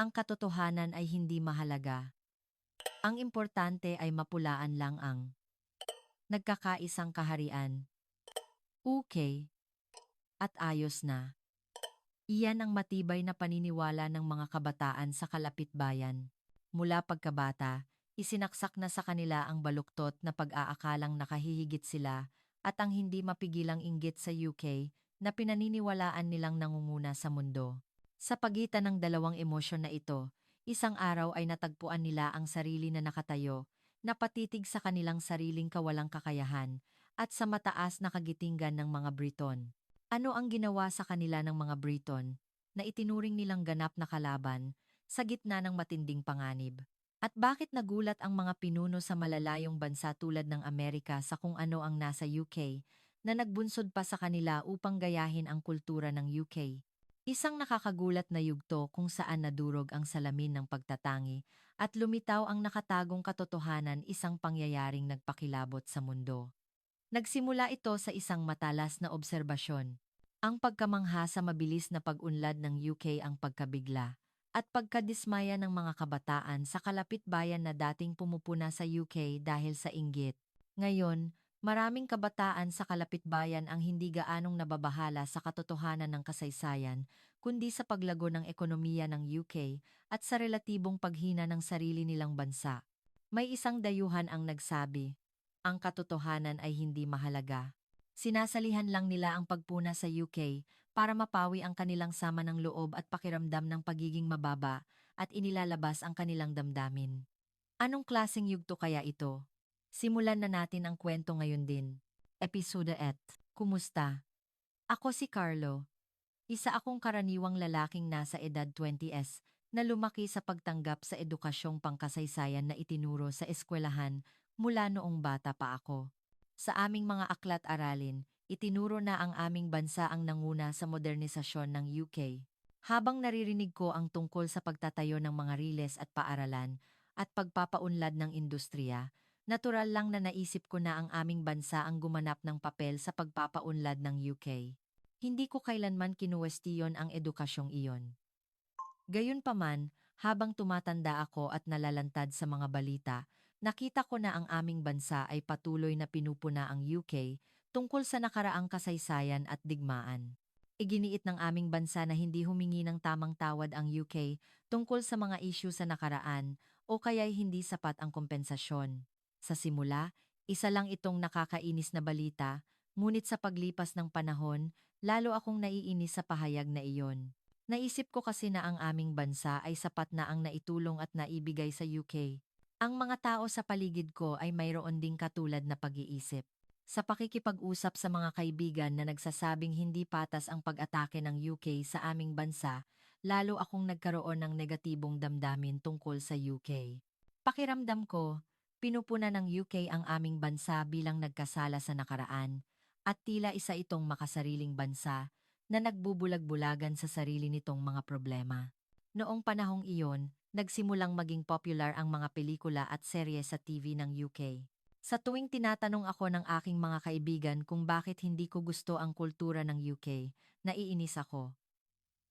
Ang katotohanan ay hindi mahalaga. Ang importante ay mapulaan lang ang nagkakaisang kaharian. Okay, at ayos na. Iyan ang matibay na paniniwala ng mga kabataan sa kalapitbayan. Mula pagkabata, isinaksak na sa kanila ang baluktot na pag-aakalang nakahihigit sila at ang hindi mapigilang inggit sa UK na pinaniniwalaan nilang nangunguna sa mundo. Sa pagitan ng dalawang emosyon na ito, isang araw ay natagpuan nila ang sarili na nakatayo, napatitig sa kanilang sariling kawalang kakayahan at sa mataas na kagitingan ng mga Briton. Ano ang ginawa sa kanila ng mga Briton na itinuring nilang ganap na kalaban sa gitna ng matinding panganib? At bakit nagulat ang mga pinuno sa malalayong bansa tulad ng Amerika sa kung ano ang nasa UK na nagbunsod pa sa kanila upang gayahin ang kultura ng UK? Isang nakakagulat na yugto kung saan nadurog ang salamin ng pagtatangi at lumitaw ang nakatagong katotohanan, isang pangyayaring nagpakilabot sa mundo. Nagsimula ito sa isang matalas na obserbasyon. Ang pagkamangha sa mabilis na pag-unlad ng UK, ang pagkabigla at pagkadismaya ng mga kabataan sa kalapitbayan na dating pumupuna sa UK dahil sa inggit. Ngayon, maraming kabataan sa kalapitbayan ang hindi gaanong nababahala sa katotohanan ng kasaysayan, kundi sa paglago ng ekonomiya ng UK at sa relatibong paghina ng sarili nilang bansa. May isang dayuhan ang nagsabi, ang katotohanan ay hindi mahalaga. Sinasalihan lang nila ang pagpuna sa UK para mapawi ang kanilang sama ng loob at pakiramdam ng pagiging mababa at inilalabas ang kanilang damdamin. Anong klaseng yugto kaya ito? Simulan na natin ang kwento ngayon din. Episode 8. Kumusta? Ako si Carlo. Isa akong karaniwang lalaking nasa edad 20s na lumaki sa pagtanggap sa edukasyong pangkasaysayan na itinuro sa eskwelahan mula noong bata pa ako. Sa aming mga aklat-aralin, itinuro na ang aming bansa ang nanguna sa modernisasyon ng UK. Habang naririnig ko ang tungkol sa pagtatayo ng mga riles at paaralan at pagpapaunlad ng industriya, natural lang na naisip ko na ang aming bansa ang gumanap ng papel sa pagpapaunlad ng UK. Hindi ko kailanman kinuwestiyon ang edukasyong iyon. Gayunpaman, habang tumatanda ako at nalalantad sa mga balita, nakita ko na ang aming bansa ay patuloy na pinupuna ang UK tungkol sa nakaraang kasaysayan at digmaan. Iginiit ng aming bansa na hindi humingi ng tamang tawad ang UK tungkol sa mga isyu sa nakaraan o kaya'y hindi sapat ang kompensasyon. Sa simula, isa lang itong nakakainis na balita, ngunit sa paglipas ng panahon, lalo akong naiinis sa pahayag na iyon. Naisip ko kasi na ang aming bansa ay sapat na ang naitulong at naibigay sa UK. Ang mga tao sa paligid ko ay mayroon ding katulad na pag-iisip. Sa pakikipag-usap sa mga kaibigan na nagsasabing hindi patas ang pag-atake ng UK sa aming bansa, lalo akong nagkaroon ng negatibong damdamin tungkol sa UK. Pakiramdam ko, pinupuna ng UK ang aming bansa bilang nagkasala sa nakaraan, at tila isa itong makasariling bansa na nagbubulag-bulagan sa sarili nitong mga problema. Noong panahong iyon, nagsimulang maging popular ang mga pelikula at serye sa TV ng UK. Sa tuwing tinatanong ako ng aking mga kaibigan kung bakit hindi ko gusto ang kultura ng UK, naiinis ako.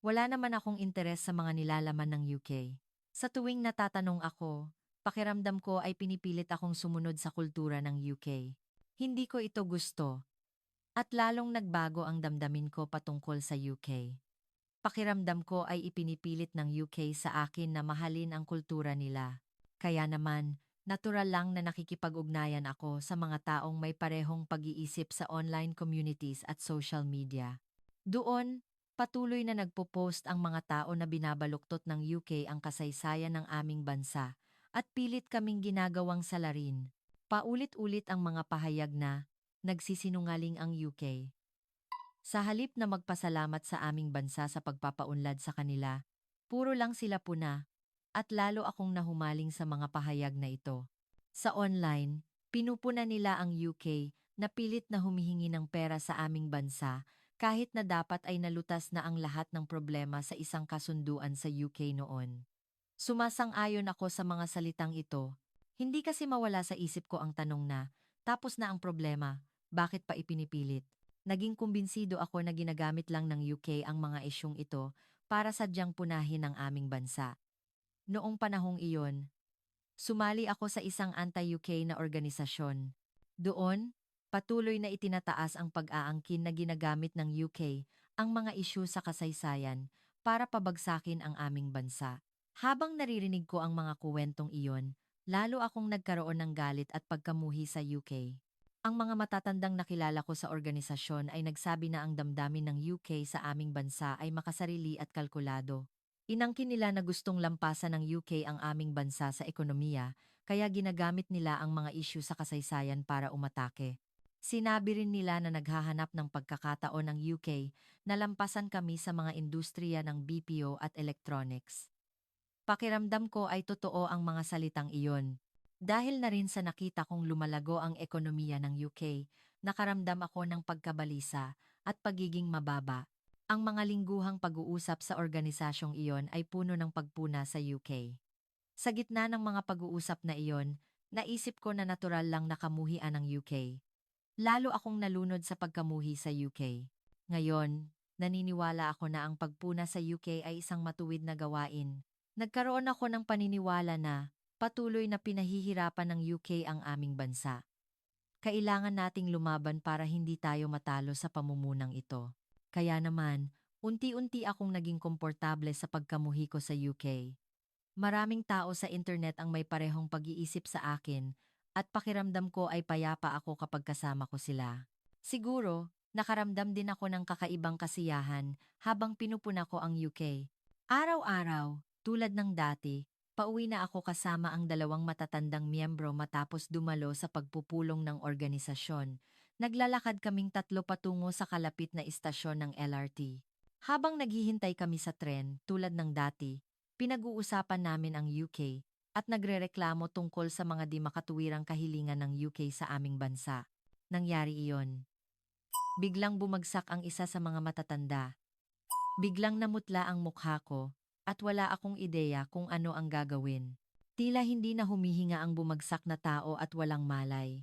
Wala naman akong interes sa mga nilalaman ng UK. Sa tuwing natatanong ako, pakiramdam ko ay pinipilit akong sumunod sa kultura ng UK. Hindi ko ito gusto. At lalong nagbago ang damdamin ko patungkol sa UK. Pakiramdam ko ay ipinipilit ng UK sa akin na mahalin ang kultura nila. Kaya naman, natural lang na nakikipag-ugnayan ako sa mga taong may parehong pag-iisip sa online communities at social media. Doon, patuloy na nagpo-post ang mga tao na binabaluktot ng UK ang kasaysayan ng aming bansa at pilit kaming ginagawang salarin. Paulit-ulit ang mga pahayag na nagsisinungaling ang UK. Sa halip na magpasalamat sa aming bansa sa pagpapaunlad sa kanila, puro lang sila puna, at lalo akong nahumaling sa mga pahayag na ito. Sa online, pinupuna nila ang UK na pilit na humihingi ng pera sa aming bansa kahit na dapat ay nalutas na ang lahat ng problema sa isang kasunduan sa UK noon. Sumasang-ayon ako sa mga salitang ito. Hindi kasi mawala sa isip ko ang tanong na, tapos na ang problema, bakit pa ipinipilit? Naging kumbinsido ako na ginagamit lang ng UK ang mga isyung ito para sadyang punahin ang aming bansa. Noong panahong iyon, sumali ako sa isang anti-UK na organisasyon. Doon, patuloy na itinataas ang pag-aangkin na ginagamit ng UK ang mga isyu sa kasaysayan para pabagsakin ang aming bansa. Habang naririnig ko ang mga kuwentong iyon, lalo akong nagkaroon ng galit at pagkamuhi sa UK. Ang mga matatandang nakilala ko sa organisasyon ay nagsabi na ang damdamin ng UK sa aming bansa ay makasarili at kalkulado. Inangkin nila na gustong lampasan ng UK ang aming bansa sa ekonomiya, kaya ginagamit nila ang mga isyu sa kasaysayan para umatake. Sinabi rin nila na naghahanap ng pagkakataon ng UK na lampasan kami sa mga industriya ng BPO at electronics. Pakiramdam ko ay totoo ang mga salitang iyon. Dahil na rin sa nakita kong lumalago ang ekonomiya ng UK, nakaramdam ako ng pagkabalisa at pagiging mababa. Ang mga lingguhang pag-uusap sa organisasyong iyon ay puno ng pagpuna sa UK. Sa gitna ng mga pag-uusap na iyon, naisip ko na natural lang nakamuhian ng UK. Lalo akong nalunod sa pagkamuhi sa UK. Ngayon, naniniwala ako na ang pagpuna sa UK ay isang matuwid na gawain. Nagkaroon ako ng paniniwala na patuloy na pinahihirapan ng UK ang aming bansa. Kailangan nating lumaban para hindi tayo matalo sa pamumunang ito. Kaya naman, unti-unti akong naging komportable sa pagkamuhi ko sa UK. Maraming tao sa internet ang may parehong pag-iisip sa akin at pakiramdam ko ay payapa ako kapag kasama ko sila. Siguro, nakaramdam din ako ng kakaibang kasiyahan habang pinupuna ko ang UK. Araw-araw, tulad ng dati, pauwi na ako kasama ang dalawang matatandang miyembro matapos dumalo sa pagpupulong ng organisasyon. Naglalakad kaming tatlo patungo sa kalapit na istasyon ng LRT. Habang naghihintay kami sa tren, tulad ng dati, pinag-uusapan namin ang UK at nagrereklamo tungkol sa mga di makatuwirang kahilingan ng UK sa aming bansa. Nangyari iyon. Biglang bumagsak ang isa sa mga matatanda. Biglang namutla ang mukha ko at wala akong ideya kung ano ang gagawin. Tila hindi na humihinga ang bumagsak na tao at walang malay.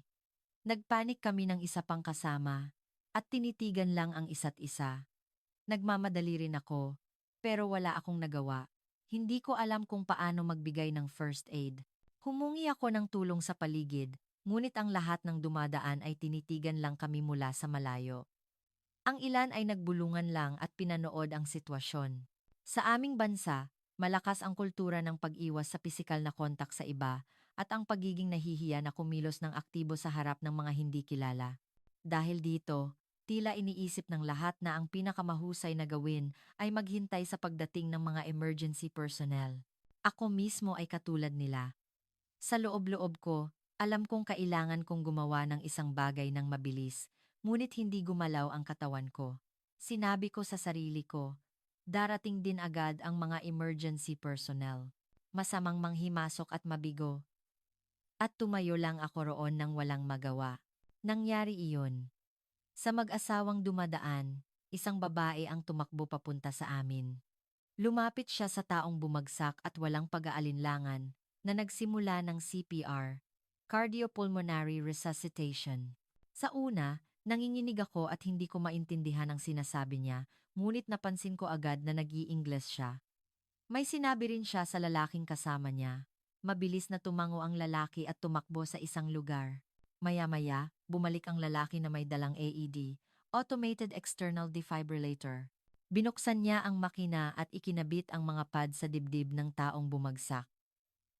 Nagpanik kami ng isa pang kasama at tinitigan lang ang isa't isa. Nagmamadali rin ako, pero wala akong nagawa. Hindi ko alam kung paano magbigay ng first aid. Humungi ako ng tulong sa paligid, ngunit ang lahat ng dumadaan ay tinitigan lang kami mula sa malayo. Ang ilan ay nagbulungan lang at pinanood ang sitwasyon. Sa aming bansa, malakas ang kultura ng pag-iwas sa pisikal na kontak sa iba at ang pagiging nahihiya na kumilos ng aktibo sa harap ng mga hindi kilala. Dahil dito, tila iniisip ng lahat na ang pinakamahusay na gawin ay maghintay sa pagdating ng mga emergency personnel. Ako mismo ay katulad nila. Sa loob-loob ko, alam kong kailangan kong gumawa ng isang bagay ng mabilis, ngunit hindi gumalaw ang katawan ko. Sinabi ko sa sarili ko, darating din agad ang mga emergency personnel. Masamang manghimasok at mabigo. At tumayo lang ako roon nang walang magawa. Nangyari iyon. Sa mag-asawang dumadaan, isang babae ang tumakbo papunta sa amin. Lumapit siya sa taong bumagsak at walang pag-aalinlangan na nagsimula ng CPR, cardiopulmonary resuscitation. Sa una, nanginginig ako at hindi ko maintindihan ang sinasabi niya, ngunit napansin ko agad na nag-i-Ingles siya. May sinabi rin siya sa lalaking kasama niya. Mabilis na tumango ang lalaki at tumakbo sa isang lugar. Maya-maya, bumalik ang lalaki na may dalang AED, Automated External Defibrillator. Binuksan niya ang makina at ikinabit ang mga pad sa dibdib ng taong bumagsak.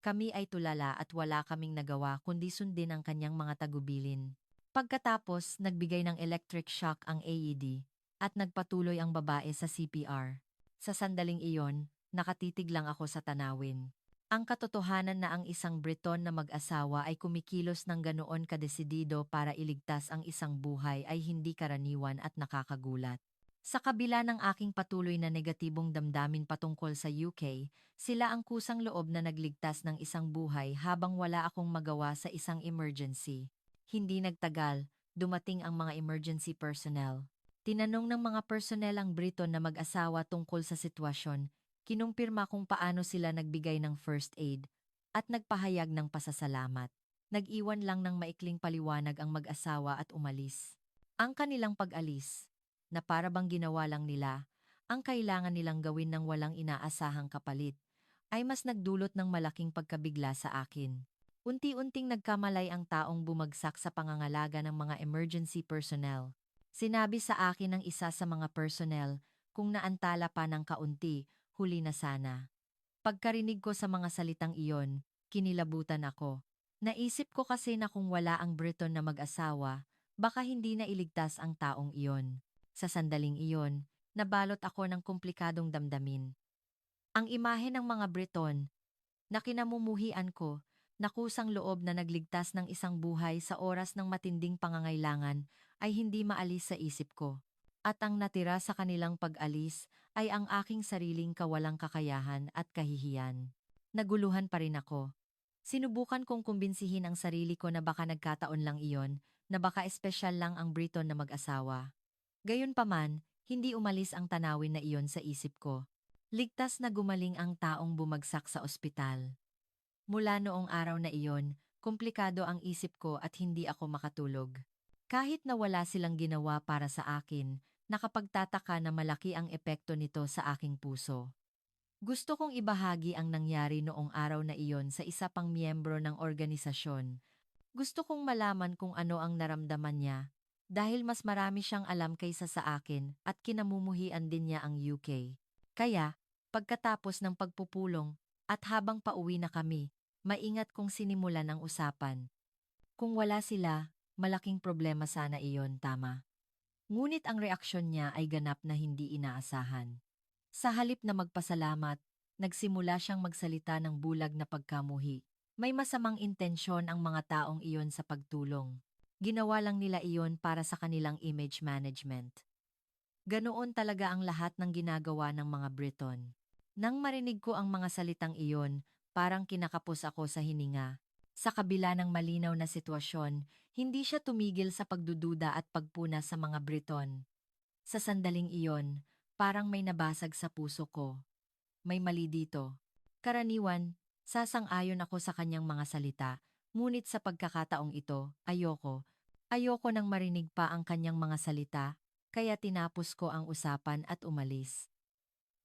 Kami ay tulala at wala kaming nagawa kundi sundin ang kanyang mga tagubilin. Pagkatapos, nagbigay ng electric shock ang AED at nagpatuloy ang babae sa CPR. Sa sandaling iyon, nakatitig lang ako sa tanawin. Ang katotohanan na ang isang Briton na mag-asawa ay kumikilos ng ganoon kadesidido para iligtas ang isang buhay ay hindi karaniwan at nakakagulat. Sa kabila ng aking patuloy na negatibong damdamin patungkol sa UK, sila ang kusang loob na nagligtas ng isang buhay habang wala akong magawa sa isang emergency. Hindi nagtagal, dumating ang mga emergency personnel. Tinanong ng mga personnel ang Briton na mag-asawa tungkol sa sitwasyon, kinumpirma kung paano sila nagbigay ng first aid, at nagpahayag ng pasasalamat. Nag-iwan lang ng maikling paliwanag ang mag-asawa at umalis. Ang kanilang pag-alis, na para bang ginawa lang nila, ang kailangan nilang gawin ng walang inaasahang kapalit, ay mas nagdulot ng malaking pagkabigla sa akin. Unti-unting nagkamalay ang taong bumagsak sa pangangalaga ng mga emergency personnel. Sinabi sa akin ng isa sa mga personnel, kung naantala pa ng kaunti, huli na sana. Pagkarinig ko sa mga salitang iyon, kinilabutan ako. Naisip ko kasi na kung wala ang Briton na mag-asawa, baka hindi na iligtas ang taong iyon. Sa sandaling iyon, nabalot ako ng komplikadong damdamin. Ang imahe ng mga Briton na kinamumuhian ko, na kusang loob na nagligtas ng isang buhay sa oras ng matinding pangangailangan ay hindi maalis sa isip ko. At ang natira sa kanilang pag-alis ay ang aking sariling kawalang kakayahan at kahihiyan. Naguluhan pa rin ako. Sinubukan kong kumbinsihin ang sarili ko na baka nagkataon lang iyon, na baka espesyal lang ang Briton na mag-asawa. Gayunpaman, hindi umalis ang tanawin na iyon sa isip ko. Ligtas na gumaling ang taong bumagsak sa ospital. Mula noong araw na iyon, komplikado ang isip ko at hindi ako makatulog. Kahit na wala silang ginawa para sa akin, nakapagtataka na malaki ang epekto nito sa aking puso. Gusto kong ibahagi ang nangyari noong araw na iyon sa isa pang miyembro ng organisasyon. Gusto kong malaman kung ano ang naramdaman niya, dahil mas marami siyang alam kaysa sa akin at kinamumuhian din niya ang UK. Kaya, pagkatapos ng pagpupulong, at habang pauwi na kami, maingat kong sinimulan ang usapan. Kung wala sila, malaking problema sana iyon, tama. Ngunit ang reaksyon niya ay ganap na hindi inaasahan. Sa halip na magpasalamat, nagsimula siyang magsalita ng bulag na pagkamuhi. May masamang intensyon ang mga taong iyon sa pagtulong. Ginawa lang nila iyon para sa kanilang image management. Ganoon talaga ang lahat ng ginagawa ng mga Briton. Nang marinig ko ang mga salitang iyon, parang kinakapos ako sa hininga. Sa kabila ng malinaw na sitwasyon, hindi siya tumigil sa pagdududa at pagpuna sa mga Briton. Sa sandaling iyon, parang may nabasag sa puso ko. May mali dito. Karaniwan, sasang-ayon ako sa kanyang mga salita, ngunit sa pagkakataong ito, ayoko. Ayoko nang marinig pa ang kanyang mga salita, kaya tinapos ko ang usapan at umalis.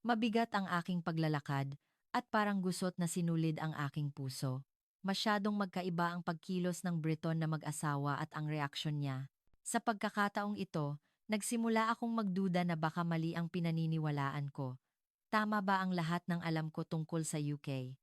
Mabigat ang aking paglalakad, at parang gusot na sinulid ang aking puso. Masyadong magkaiba ang pagkilos ng Briton na mag-asawa at ang reaksyon niya. Sa pagkakataong ito, nagsimula akong magduda na baka mali ang pinaniniwalaan ko. Tama ba ang lahat ng alam ko tungkol sa UK?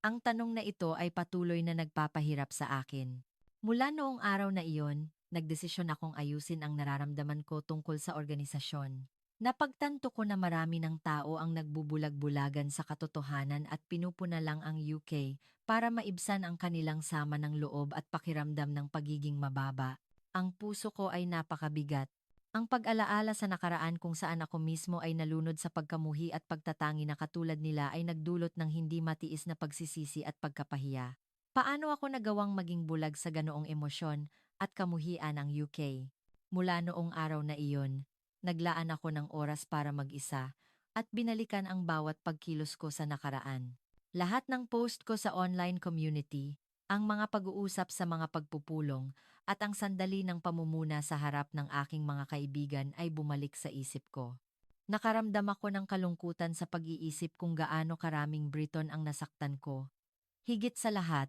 Ang tanong na ito ay patuloy na nagpapahirap sa akin. Mula noong araw na iyon, nagdesisyon akong ayusin ang nararamdaman ko tungkol sa organisasyon. Napagtanto ko na marami ng tao ang nagbubulag-bulagan sa katotohanan at pinupuna lang ang UK para maibsan ang kanilang sama ng loob at pakiramdam ng pagiging mababa. Ang puso ko ay napakabigat. Ang pag-alaala sa nakaraan kung saan ako mismo ay nalunod sa pagkamuhi at pagtatangi na katulad nila ay nagdulot ng hindi matiis na pagsisisi at pagkapahiya. Paano ako nagawang maging bulag sa ganoong emosyon at kamuhian ang UK? Mula noong araw na iyon, naglaan ako ng oras para mag-isa at binalikan ang bawat pagkilos ko sa nakaraan. Lahat ng post ko sa online community, ang mga pag-uusap sa mga pagpupulong, at ang sandali ng pamumuna sa harap ng aking mga kaibigan ay bumalik sa isip ko. Nakaramdam ako ng kalungkutan sa pag-iisip kung gaano karaming Briton ang nasaktan ko. Higit sa lahat,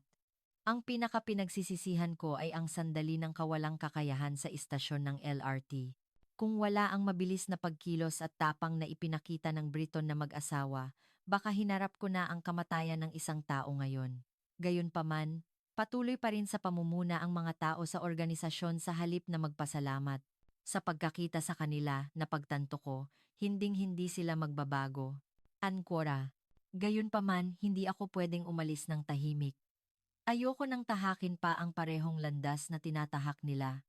ang pinaka-pinagsisisihan ko ay ang sandali ng kawalang kakayahan sa istasyon ng LRT. Kung wala ang mabilis na pagkilos at tapang na ipinakita ng Briton na mag-asawa, baka hinarap ko na ang kamatayan ng isang tao ngayon. Gayunpaman, patuloy pa rin sa pamumuna ang mga tao sa organisasyon sa halip na magpasalamat. Sa pagkakita sa kanila, napagtanto ko, hinding-hindi sila magbabago. Ancora. Gayunpaman, hindi ako pwedeng umalis ng tahimik. Ayoko nang tahakin pa ang parehong landas na tinatahak nila.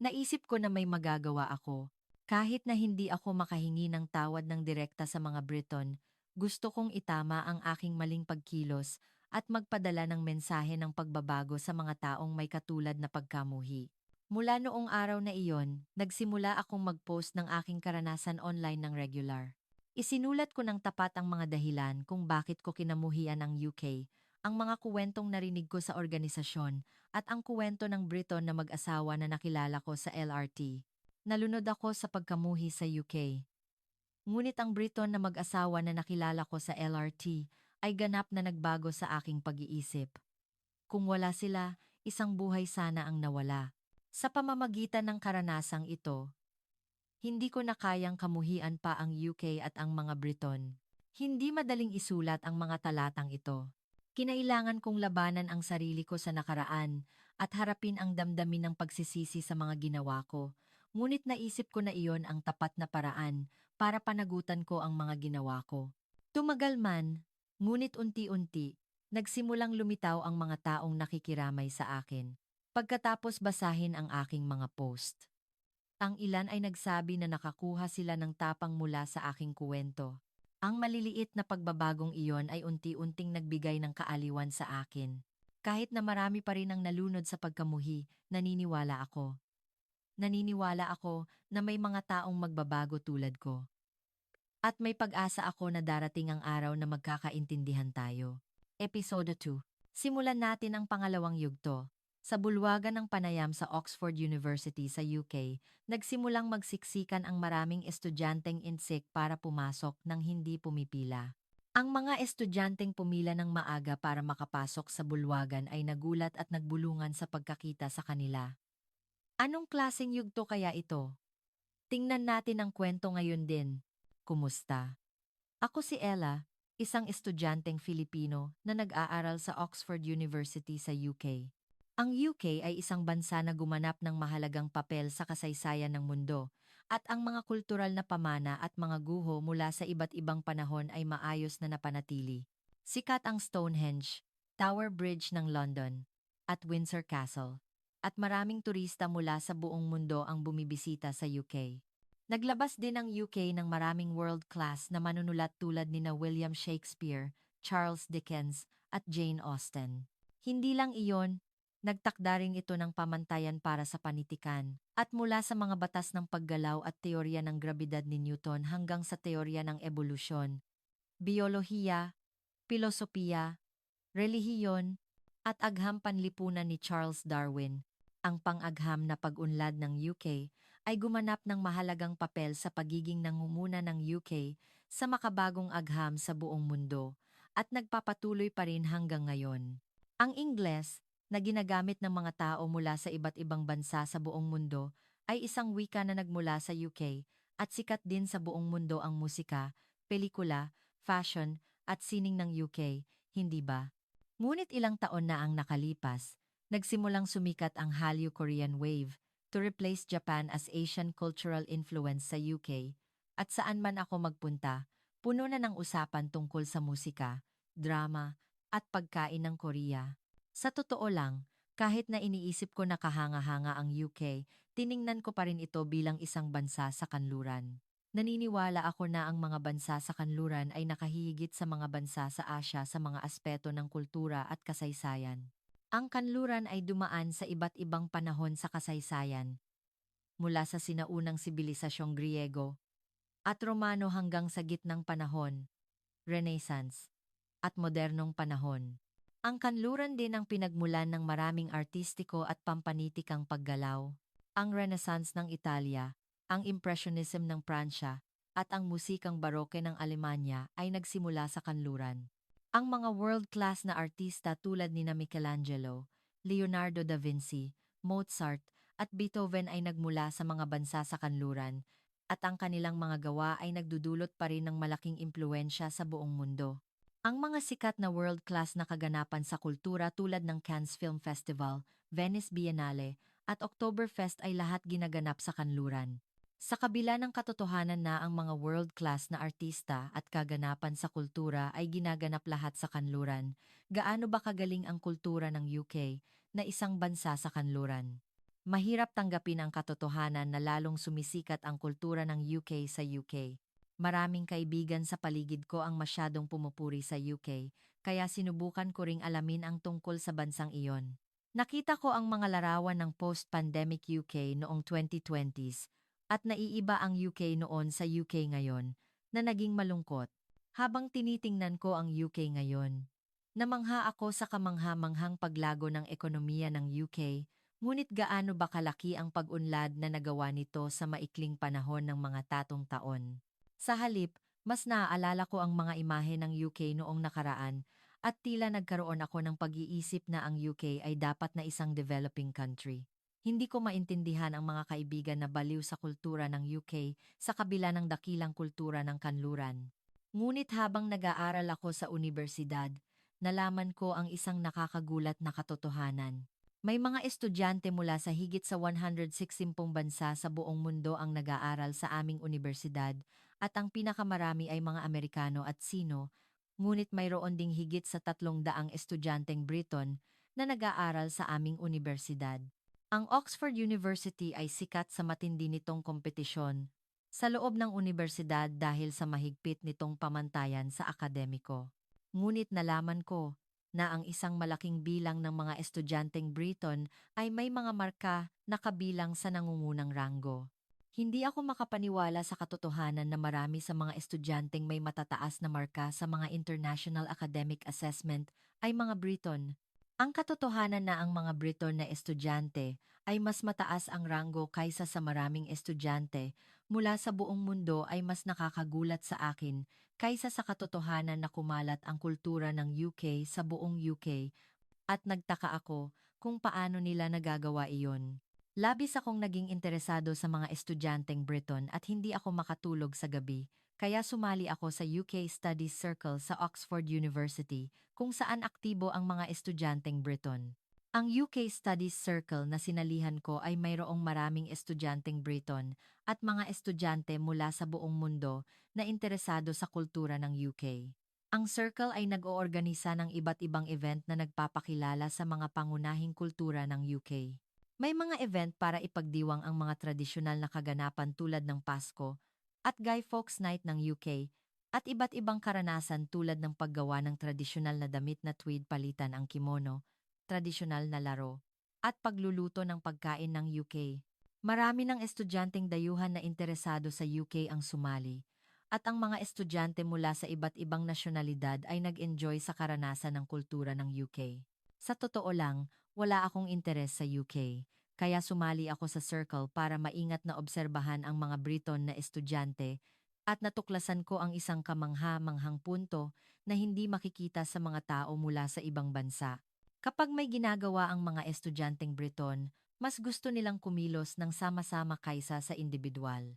Naisip ko na may magagawa ako. Kahit na hindi ako makahingi ng tawad ng direkta sa mga Briton, gusto kong itama ang aking maling pagkilos at magpadala ng mensahe ng pagbabago sa mga taong may katulad na pagkamuhi. Mula noong araw na iyon, nagsimula akong mag-post ng aking karanasan online ng regular. Isinulat ko ng tapat ang mga dahilan kung bakit ko kinamuhian ang UK, ang mga kuwentong narinig ko sa organisasyon, at ang kuwento ng Briton na mag-asawa na nakilala ko sa LRT. Nalunod ako sa pagkamuhi sa UK. Ngunit ang Briton na mag-asawa na nakilala ko sa LRT ay ganap na nagbago sa aking pag-iisip. Kung wala sila, isang buhay sana ang nawala. Sa pamamagitan ng karanasang ito, hindi ko na kayang kamuhian pa ang UK at ang mga Briton. Hindi madaling isulat ang mga talatang ito. Kinailangan kong labanan ang sarili ko sa nakaraan at harapin ang damdamin ng pagsisisi sa mga ginawa ko. Ngunit naisip ko na iyon ang tapat na paraan para panagutan ko ang mga ginawa ko. Tumagal man, ngunit unti-unti, nagsimulang lumitaw ang mga taong nakikiramay sa akin. Pagkatapos basahin ang aking mga post, ang ilan ay nagsabi na nakakuha sila ng tapang mula sa aking kuwento. Ang maliliit na pagbabagong iyon ay unti-unting nagbigay ng kaaliwan sa akin. Kahit na marami pa rin ang nalunod sa pagkamuhi, naniniwala ako. Naniniwala ako na may mga taong magbabago tulad ko. At may pag-asa ako na darating ang araw na magkakaintindihan tayo. Episode 2. Simulan natin ang pangalawang yugto. Sa bulwagan ng panayam sa Oxford University sa UK, nagsimulang magsiksikan ang maraming estudyanteng insik para pumasok nang hindi pumipila. Ang mga estudyanteng pumila ng maaga para makapasok sa bulwagan ay nagulat at nagbulungan sa pagkakita sa kanila. Anong klaseng yugto kaya ito? Tingnan natin ang kwento ngayon din. Kumusta? Ako si Ella, isang estudyanteng Filipino na nag-aaral sa Oxford University sa UK. Ang UK ay isang bansa na gumanap ng mahalagang papel sa kasaysayan ng mundo, at ang mga kultural na pamana at mga guho mula sa iba't ibang panahon ay maayos na napanatili. Sikat ang Stonehenge, Tower Bridge ng London, at Windsor Castle, at maraming turista mula sa buong mundo ang bumibisita sa UK. Naglabas din ang UK ng maraming world-class na manunulat tulad nina William Shakespeare, Charles Dickens, at Jane Austen. Hindi lang iyon, nagtakda rin ito ng pamantayan para sa panitikan, at mula sa mga batas ng paggalaw at teorya ng grabidad ni Newton hanggang sa teorya ng ebolusyon, biolohiya, pilosopiya, relihiyon, at agham panlipunan ni Charles Darwin. Ang pang-agham na pag-unlad ng UK ay gumanap ng mahalagang papel sa pagiging nangunguna ng UK sa makabagong agham sa buong mundo at nagpapatuloy pa rin hanggang ngayon. Ang Ingles, na ginagamit ng mga tao mula sa iba't ibang bansa sa buong mundo, ay isang wika na nagmula sa UK at sikat din sa buong mundo ang musika, pelikula, fashion at sining ng UK, hindi ba? Ngunit ilang taon na ang nakalipas, nagsimulang sumikat ang Hallyu Korean Wave to replace Japan as Asian cultural influence sa UK, at saan man ako magpunta, puno na ng usapan tungkol sa musika, drama, at pagkain ng Korea. Sa totoo lang, kahit na iniisip ko na kahanga-hanga ang UK, tiningnan ko pa rin ito bilang isang bansa sa kanluran. Naniniwala ako na ang mga bansa sa kanluran ay nakahihigit sa mga bansa sa Asya sa mga aspeto ng kultura at kasaysayan. Ang kanluran ay dumaan sa iba't ibang panahon sa kasaysayan, mula sa sinaunang sibilisasyong Griego at Romano hanggang sa gitnang panahon, Renaissance, at modernong panahon. Ang kanluran din ang pinagmulan ng maraming artistiko at pampanitikang paggalaw. Ang Renaissance ng Italia, ang Impressionism ng Pransya, at ang musikang baroke ng Alemanya ay nagsimula sa kanluran. Ang mga world-class na artista tulad nina Michelangelo, Leonardo da Vinci, Mozart, at Beethoven ay nagmula sa mga bansa sa kanluran, at ang kanilang mga gawa ay nagdudulot pa rin ng malaking impluensya sa buong mundo. Ang mga sikat na world-class na kaganapan sa kultura tulad ng Cannes Film Festival, Venice Biennale, at Oktoberfest ay lahat ginaganap sa kanluran. Sa kabila ng katotohanan na ang mga world-class na artista at kaganapan sa kultura ay ginaganap lahat sa kanluran, gaano ba kagaling ang kultura ng UK na isang bansa sa kanluran? Mahirap tanggapin ang katotohanan na lalong sumisikat ang kultura ng UK sa UK. Maraming kaibigan sa paligid ko ang masyadong pumupuri sa UK, kaya sinubukan ko ring alamin ang tungkol sa bansang iyon. Nakita ko ang mga larawan ng post-pandemic UK noong 2020s, at naiiba ang UK noon sa UK ngayon, na naging malungkot. Habang tinitingnan ko ang UK ngayon, namangha ako sa kamangha-manghang paglago ng ekonomiya ng UK, ngunit gaano ba kalaki ang pag-unlad na nagawa nito sa maikling panahon ng mga tatong taon? Sa halip, Mas naaalala ko ang mga imahe ng UK noong nakaraan at tila nagkaroon ako ng pag-iisip na ang UK ay dapat na isang developing country. Hindi ko maintindihan ang mga kaibigan na baliw sa kultura ng UK sa kabila ng dakilang kultura ng kanluran. Ngunit habang nag-aaral ako sa unibersidad, nalaman ko ang isang nakakagulat na katotohanan. May mga estudyante mula sa higit sa 160 bansa sa buong mundo ang nag-aaral sa aming unibersidad at ang pinakamarami ay mga Amerikano at Sino, ngunit mayroon ding higit sa 300 estudyanteng Briton na nag-aaral sa aming unibersidad. Ang Oxford University ay sikat sa matindi nitong kompetisyon sa loob ng unibersidad dahil sa mahigpit nitong pamantayan sa akademiko. Ngunit nalaman ko na ang isang malaking bilang ng mga estudyanteng Briton ay may mga marka na kabilang sa nangungunang ranggo. Hindi ako makapaniwala sa katotohanan na marami sa mga estudyanteng may matataas na marka sa mga International Academic Assessment ay mga Briton. Ang katotohanan na ang mga Briton na estudyante ay mas mataas ang ranggo kaysa sa maraming estudyante mula sa buong mundo ay mas nakakagulat sa akin kaysa sa katotohanan na kumalat ang kultura ng UK sa buong UK at nagtaka ako kung paano nila nagagawa iyon. Labis akong naging interesado sa mga estudyanteng Briton at hindi ako makatulog sa gabi, kaya sumali ako sa UK Studies Circle sa Oxford University kung saan aktibo ang mga estudyanteng Briton. Ang UK Studies Circle na sinalihan ko ay mayroong maraming estudyanteng Briton at mga estudyante mula sa buong mundo na interesado sa kultura ng UK. Ang Circle ay nag-oorganisa ng iba't ibang event na nagpapakilala sa mga pangunahing kultura ng UK. May mga event para ipagdiwang ang mga tradisyonal na kaganapan tulad ng Pasko at Guy Fawkes Night ng UK at iba't ibang karanasan tulad ng paggawa ng tradisyonal na damit na tweed palitan ang kimono, tradisyonal na laro, at pagluluto ng pagkain ng UK. Marami ng estudyanteng dayuhan na interesado sa UK ang sumali, at ang mga estudyante mula sa iba't ibang nasyonalidad ay nag-enjoy sa karanasan ng kultura ng UK. Sa totoo lang, wala akong interes sa UK, kaya sumali ako sa circle para maingat na obserbahan ang mga Briton na estudyante at natuklasan ko ang isang kamangha-manghang punto na hindi makikita sa mga tao mula sa ibang bansa. Kapag may ginagawa ang mga estudyanteng Briton, mas gusto nilang kumilos ng sama-sama kaysa sa individual.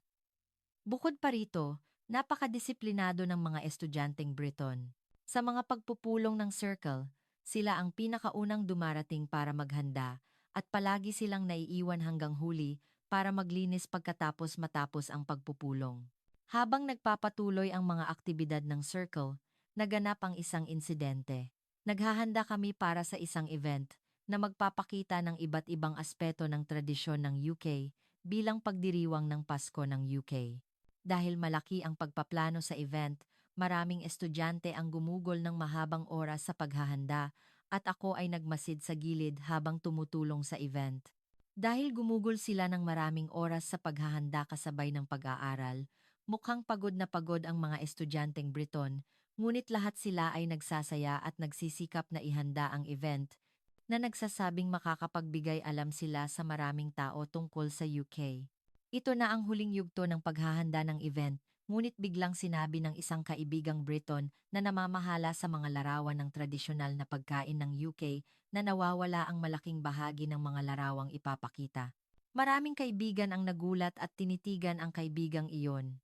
Bukod pa rito, napakadisiplinado ng mga estudyanteng Briton. Sa mga pagpupulong ng circle, sila ang pinakaunang dumarating para maghanda at palagi silang naiiwan hanggang huli para maglinis matapos ang pagpupulong. Habang nagpapatuloy ang mga aktibidad ng circle, naganap ang isang insidente. Naghahanda kami para sa isang event na magpapakita ng iba't ibang aspeto ng tradisyon ng UK bilang pagdiriwang ng Pasko ng UK. Dahil malaki ang pagpaplano sa event, maraming estudyante ang gumugol ng mahabang oras sa paghahanda at ako ay nagmasid sa gilid habang tumutulong sa event. Dahil gumugol sila ng maraming oras sa paghahanda kasabay ng pag-aaral, mukhang pagod na pagod ang mga estudyanteng Briton, ngunit lahat sila ay nagsasaya at nagsisikap na ihanda ang event na nagsasabing makakapagbigay alam sila sa maraming tao tungkol sa UK. Ito na ang huling yugto ng paghahanda ng event, ngunit biglang sinabi ng isang kaibigang Briton na namamahala sa mga larawan ng tradisyonal na pagkain ng UK na nawawala ang malaking bahagi ng mga larawang ipapakita. Maraming kaibigan ang nagulat at tinitigan ang kaibigang iyon.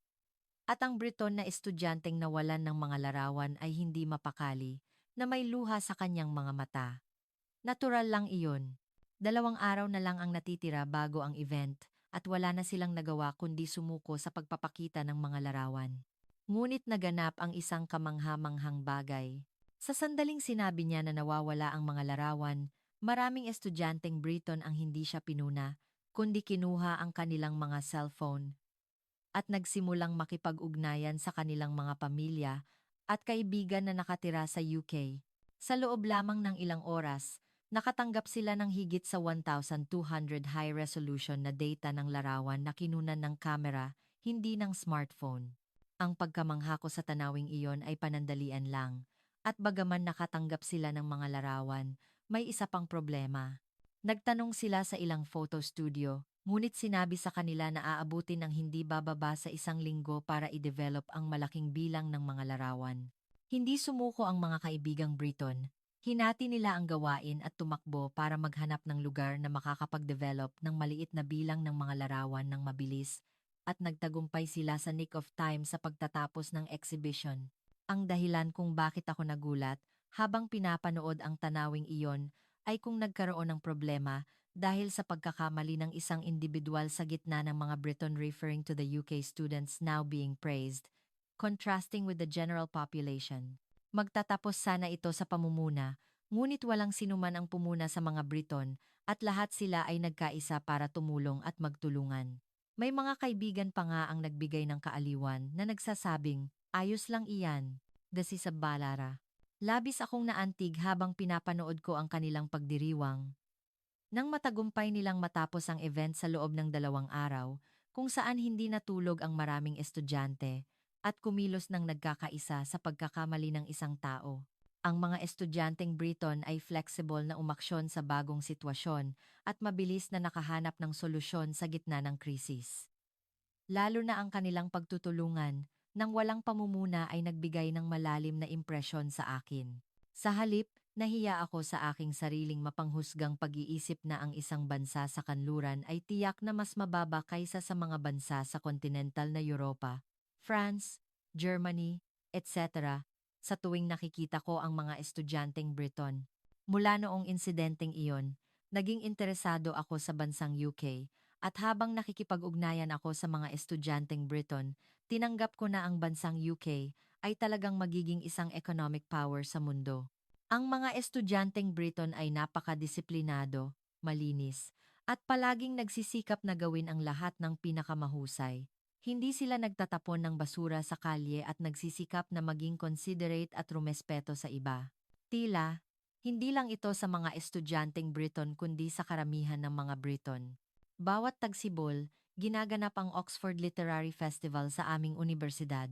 At ang Briton na estudyanteng nawalan ng mga larawan ay hindi mapakali, na may luha sa kanyang mga mata. Natural lang iyon. 2 araw na lang ang natitira bago ang event at wala na silang nagawa kundi sumuko sa pagpapakita ng mga larawan. Ngunit naganap ang isang kamangha-manghang bagay. Sa sandaling sinabi niya na nawawala ang mga larawan, maraming estudyanteng Briton ang hindi siya pinuna, kundi kinuha ang kanilang mga cellphone at nagsimulang makipag-ugnayan sa kanilang mga pamilya at kaibigan na nakatira sa UK. Sa loob lamang ng ilang oras, nakatanggap sila ng higit sa 1,200 high-resolution na data ng larawan na kinunan ng kamera, hindi ng smartphone. Ang pagkamangha ko sa tanawing iyon ay panandalian lang, at bagaman nakatanggap sila ng mga larawan, may isa pang problema. Nagtanong sila sa ilang photo studio Ngunit sinabi sa kanila na aabutin ng hindi bababa sa 1 linggo para i-develop ang malaking bilang ng mga larawan. Hindi sumuko ang mga kaibigang Briton. Hinati nila ang gawain at tumakbo para maghanap ng lugar na makakapag-develop ng maliit na bilang ng mga larawan ng mabilis at nagtagumpay sila sa nick of time sa pagtatapos ng exhibition. Ang dahilan kung bakit ako nagulat habang pinapanood ang tanawing iyon ay kung nagkaroon ng problema dahil sa pagkakamali ng isang individual sa gitna ng mga Briton referring to the UK students now being praised, contrasting with the general population. Magtatapos sana ito sa pamumuna, ngunit walang sinuman ang pumuna sa mga Briton at lahat sila ay nagkaisa para tumulong at magtulungan. May mga kaibigan pa nga ang nagbigay ng kaaliwan na nagsasabing, ayos lang iyan, dasi sa balara. Labis akong naantig habang pinapanood ko ang kanilang pagdiriwang. Nang matagumpay nilang matapos ang event sa loob ng 2 araw, kung saan hindi natulog ang maraming estudyante, at kumilos ng nagkakaisa sa pagkakamali ng isang tao. Ang mga estudyanteng Briton ay flexible na umaksyon sa bagong sitwasyon at mabilis na nakahanap ng solusyon sa gitna ng krisis. Lalo na ang kanilang pagtutulungan, nang walang pamumuna ay nagbigay ng malalim na impresyon sa akin. Sa halip, nahiya ako sa aking sariling mapanghusgang pag-iisip na ang isang bansa sa kanluran ay tiyak na mas mababa kaysa sa mga bansa sa kontinental na Europa, France, Germany, etc. sa tuwing nakikita ko ang mga estudyanteng Briton. Mula noong insidenteng iyon, naging interesado ako sa bansang UK at habang nakikipag-ugnayan ako sa mga estudyanteng Briton, tinanggap ko na ang bansang UK ay talagang magiging isang economic power sa mundo. Ang mga estudyanteng Briton ay napakadisiplinado, malinis, at palaging nagsisikap na gawin ang lahat ng pinakamahusay. Hindi sila nagtatapon ng basura sa kalye at nagsisikap na maging considerate at rumespeto sa iba. Tila, hindi lang ito sa mga estudyanteng Briton kundi sa karamihan ng mga Briton. Bawat tagsibol, ginaganap ang Oxford Literary Festival sa aming unibersidad.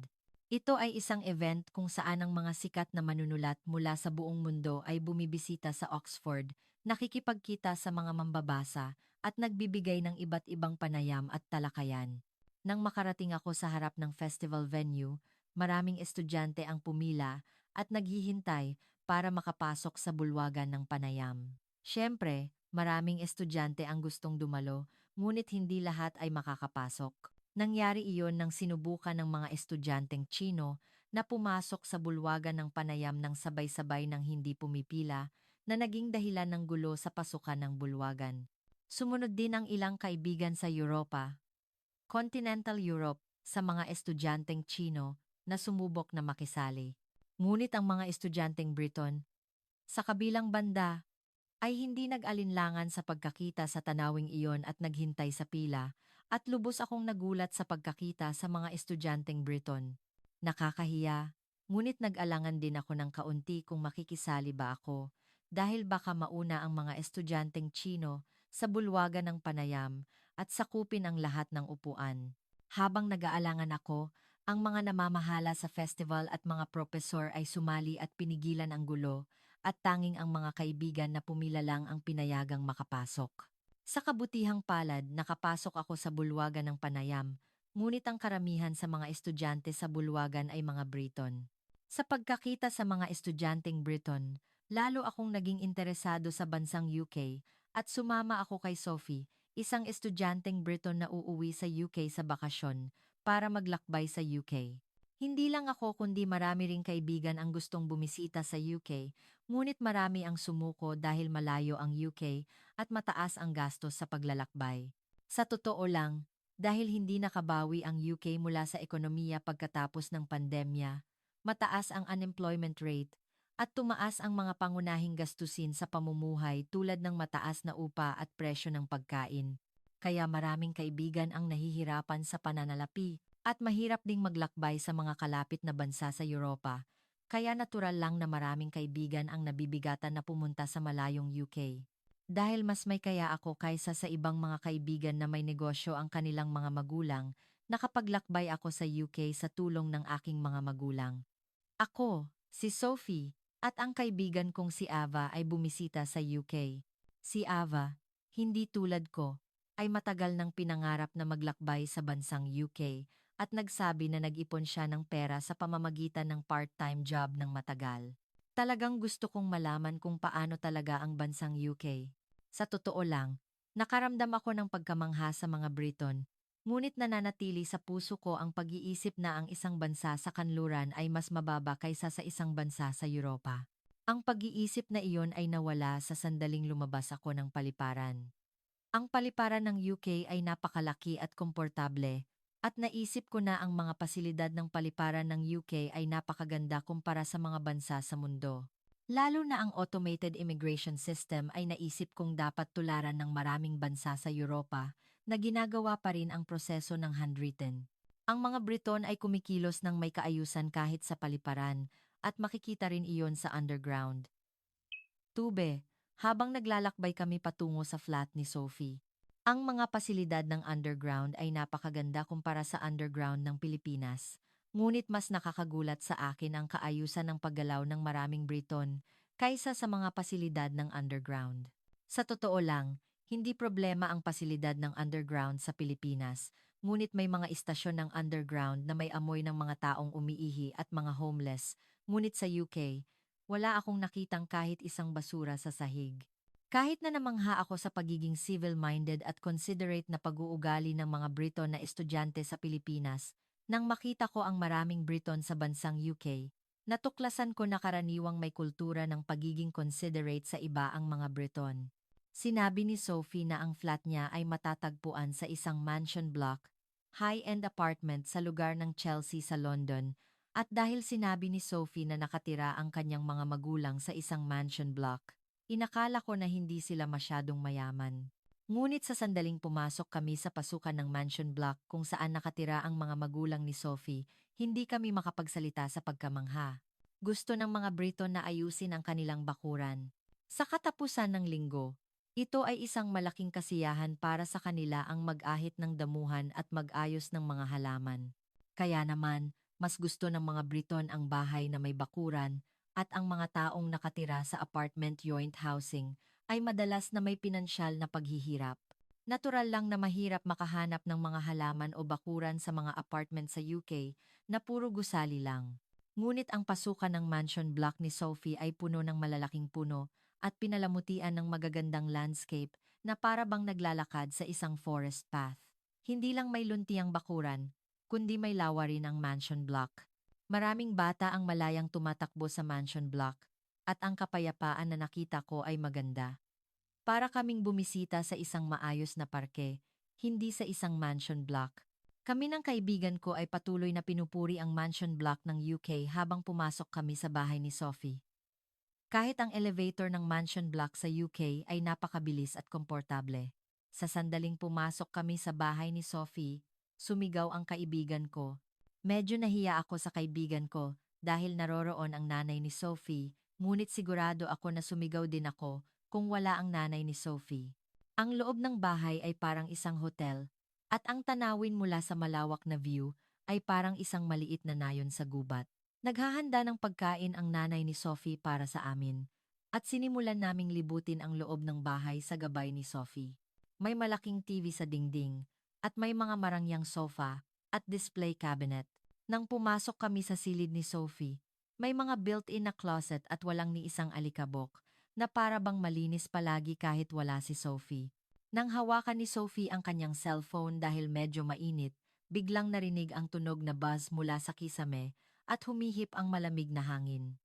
Ito ay isang event kung saan ang mga sikat na manunulat mula sa buong mundo ay bumibisita sa Oxford, nakikipagkita sa mga mambabasa, at nagbibigay ng iba't ibang panayam at talakayan. Nang makarating ako sa harap ng festival venue, maraming estudyante ang pumila at naghihintay para makapasok sa bulwagan ng panayam. Siyempre, maraming estudyante ang gustong dumalo, ngunit hindi lahat ay makakapasok. Nangyari iyon nang sinubukan ng mga estudyanteng Tsino na pumasok sa bulwagan ng panayam ng sabay-sabay ng hindi pumipila na naging dahilan ng gulo sa pasukan ng bulwagan. Sumunod din ang ilang kaibigan sa Europa, Continental Europe, sa mga estudyanteng Tsino na sumubok na makisali. Ngunit ang mga estudyanteng Briton, sa kabilang banda, ay hindi nag-alinlangan sa pagkakita sa tanawing iyon at naghintay sa pila, at lubos akong nagulat sa pagkakita sa mga estudyanteng Briton. Nakakahiya, ngunit nag-alangan din ako ng kaunti kung makikisali ba ako, dahil baka mauna ang mga estudyanteng Tsino sa bulwagan ng panayam at sakupin ang lahat ng upuan. Habang nag-aalangan ako, ang mga namamahala sa festival at mga propesor ay sumali at pinigilan ang gulo, at tanging ang mga kaibigan na pumila lang ang pinayagang makapasok. Sa kabutihang palad, nakapasok ako sa bulwagan ng panayam, ngunit ang karamihan sa mga estudyante sa bulwagan ay mga Briton. Sa pagkakita sa mga estudyanteng Briton, lalo akong naging interesado sa bansang UK at sumama ako kay Sophie, isang estudyanteng Briton na uuwi sa UK sa bakasyon para maglakbay sa UK. Hindi lang ako kundi marami ring kaibigan ang gustong bumisita sa UK, ngunit marami ang sumuko dahil malayo ang UK at mataas ang gastos sa paglalakbay. Sa totoo lang, dahil hindi nakabawi ang UK mula sa ekonomiya pagkatapos ng pandemya, mataas ang unemployment rate, at tumaas ang mga pangunahing gastusin sa pamumuhay tulad ng mataas na upa at presyo ng pagkain. Kaya maraming kaibigan ang nahihirapan sa pananalapi at mahirap ding maglakbay sa mga kalapit na bansa sa Europa. Kaya natural lang na maraming kaibigan ang nabibigatan na pumunta sa malayong UK. Dahil mas may kaya ako kaysa sa ibang mga kaibigan na may negosyo ang kanilang mga magulang, nakapaglakbay ako sa UK sa tulong ng aking mga magulang. Ako, si Sophie, at ang kaibigan kong si Ava ay bumisita sa UK. Si Ava, hindi tulad ko, ay matagal nang pinangarap na maglakbay sa bansang UK at nagsabi na nag-ipon siya ng pera sa pamamagitan ng part-time job ng matagal. Talagang gusto kong malaman kung paano talaga ang bansang UK. Sa totoo lang, nakaramdam ako ng pagkamangha sa mga Briton, ngunit nananatili sa puso ko ang pag-iisip na ang isang bansa sa kanluran ay mas mababa kaysa sa isang bansa sa Europa. Ang pag-iisip na iyon ay nawala sa sandaling lumabas ako ng paliparan. Ang paliparan ng UK ay napakalaki at komportable, at naisip ko na ang mga pasilidad ng paliparan ng UK ay napakaganda kumpara sa mga bansa sa mundo. Lalo na ang automated immigration system ay naisip kong dapat tularan ng maraming bansa sa Europa na ginagawa pa rin ang proseso ng handwritten. Ang mga Briton ay kumikilos ng may kaayusan kahit sa paliparan at makikita rin iyon sa underground. Tube, habang naglalakbay kami patungo sa flat ni Sophie. Ang mga pasilidad ng underground ay napakaganda kumpara sa underground ng Pilipinas. Ngunit mas nakakagulat sa akin ang kaayusan ng paggalaw ng maraming Briton kaysa sa mga pasilidad ng underground. Sa totoo lang, hindi problema ang pasilidad ng underground sa Pilipinas, ngunit may mga istasyon ng underground na may amoy ng mga taong umiihi at mga homeless, ngunit sa UK, wala akong nakitang kahit isang basura sa sahig. Kahit na namangha ako sa pagiging civil-minded at considerate na pag-uugali ng mga Briton na estudyante sa Pilipinas, nang makita ko ang maraming Briton sa bansang UK, natuklasan ko na karaniwang may kultura ng pagiging considerate sa iba ang mga Briton. Sinabi ni Sophie na ang flat niya ay matatagpuan sa isang mansion block, high-end apartment sa lugar ng Chelsea sa London, at dahil sinabi ni Sophie na nakatira ang kanyang mga magulang sa isang mansion block, inakala ko na hindi sila masyadong mayaman. Ngunit sa sandaling pumasok kami sa pasukan ng mansion block kung saan nakatira ang mga magulang ni Sophie, hindi kami makapagsalita sa pagkamangha. Gusto ng mga Briton na ayusin ang kanilang bakuran. Sa katapusan ng linggo, ito ay isang malaking kasiyahan para sa kanila ang mag-ahit ng damuhan at mag-ayos ng mga halaman. Kaya naman, mas gusto ng mga Briton ang bahay na may bakuran at ang mga taong nakatira sa apartment joint housing ay madalas na may pinansyal na paghihirap. Natural lang na mahirap makahanap ng mga halaman o bakuran sa mga apartment sa UK na puro gusali lang. Ngunit ang pasukan ng mansion block ni Sophie ay puno ng malalaking puno at pinalamutian ng magagandang landscape na para bang naglalakad sa isang forest path. Hindi lang may luntiang bakuran, kundi may lawa rin ang mansion block. Maraming bata ang malayang tumatakbo sa mansion block, at ang kapayapaan na nakita ko ay maganda. Para kaming bumisita sa isang maayos na parke, hindi sa isang mansion block. Kami ng kaibigan ko ay patuloy na pinupuri ang mansion block ng UK habang pumasok kami sa bahay ni Sophie. Kahit ang elevator ng mansion block sa UK ay napakabilis at komportable. Sa sandaling pumasok kami sa bahay ni Sophie, sumigaw ang kaibigan ko. Medyo nahiya ako sa kaibigan ko dahil naroroon ang nanay ni Sophie, ngunit sigurado ako na sumigaw din ako kung wala ang nanay ni Sophie. Ang loob ng bahay ay parang isang hotel, at ang tanawin mula sa malawak na view ay parang isang maliit na nayon sa gubat. Naghahanda ng pagkain ang nanay ni Sophie para sa amin, at sinimulan naming libutin ang loob ng bahay sa gabay ni Sophie. May malaking TV sa dingding, at may mga marangyang sofa at display cabinet. Nang pumasok kami sa silid ni Sophie, may mga built-in na closet at walang ni isang alikabok, na para bang malinis palagi kahit wala si Sophie. Nang hawakan ni Sophie ang kanyang cellphone dahil medyo mainit, biglang narinig ang tunog na buzz mula sa kisame, at humihip ang malamig na hangin.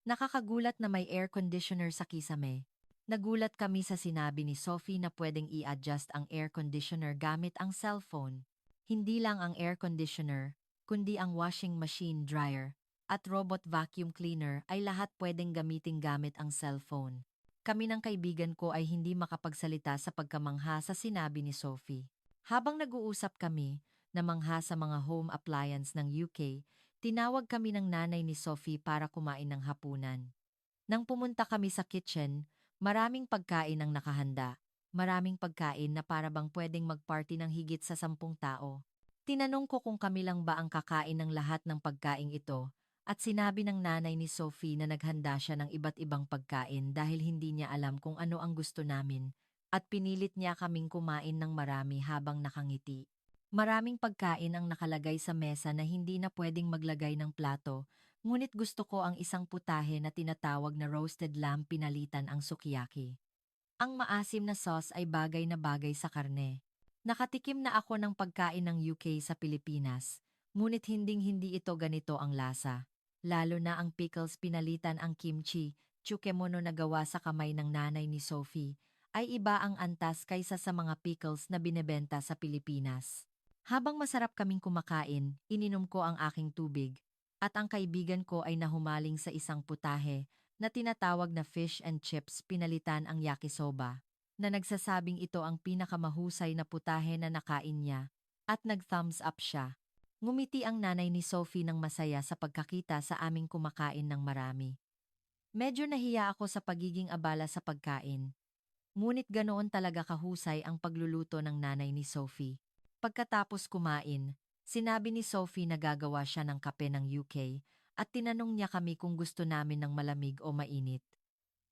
Nakakagulat na may air conditioner sa kisame. Nagulat kami sa sinabi ni Sophie na pwedeng i-adjust ang air conditioner gamit ang cellphone. Hindi lang ang air conditioner, kundi ang washing machine dryer at robot vacuum cleaner ay lahat pwedeng gamitin gamit ang cellphone. Kami ng kaibigan ko ay hindi makapagsalita sa pagkamangha sa sinabi ni Sophie. Habang nag-uusap kami, namangha sa mga home appliance ng UK, tinawag kami ng nanay ni Sophie para kumain ng hapunan. Nang pumunta kami sa kitchen, maraming pagkain ang nakahanda. Maraming pagkain na para bang pwedeng magparty ng higit sa 10 tao. Tinanong ko kung kami lang ba ang kakain ng lahat ng pagkain ito, at sinabi ng nanay ni Sophie na naghanda siya ng iba't ibang pagkain dahil hindi niya alam kung ano ang gusto namin. at pinilit niya kaming kumain ng marami habang nakangiti. Maraming pagkain ang nakalagay sa mesa na hindi na pwedeng maglagay ng plato, ngunit gusto ko ang isang putahe na tinatawag na roasted lamb pinalitan ang sukiyaki. Ang maasim na sauce ay bagay na bagay sa karne. Nakatikim na ako ng pagkain ng UK sa Pilipinas, ngunit hinding-hindi ito ganito ang lasa. Lalo na ang pickles pinalitan ang kimchi, tsukemono na gawa sa kamay ng nanay ni Sophie, ay iba ang antas kaysa sa mga pickles na binebenta sa Pilipinas. Habang masarap kaming kumakain, ininom ko ang aking tubig, at ang kaibigan ko ay nahumaling sa isang putahe na tinatawag na fish and chips pinalitan ang yakisoba, na nagsasabing ito ang pinakamahusay na putahe na nakain niya, at nag-thumbs up siya. Ngumiti ang nanay ni Sophie ng masaya sa pagkakita sa aming kumakain ng marami. Medyo nahiya ako sa pagiging abala sa pagkain. Ngunit ganoon talaga kahusay ang pagluluto ng nanay ni Sophie. Pagkatapos kumain, sinabi ni Sophie na gagawa siya ng kape ng UK at tinanong niya kami kung gusto namin ng malamig o mainit.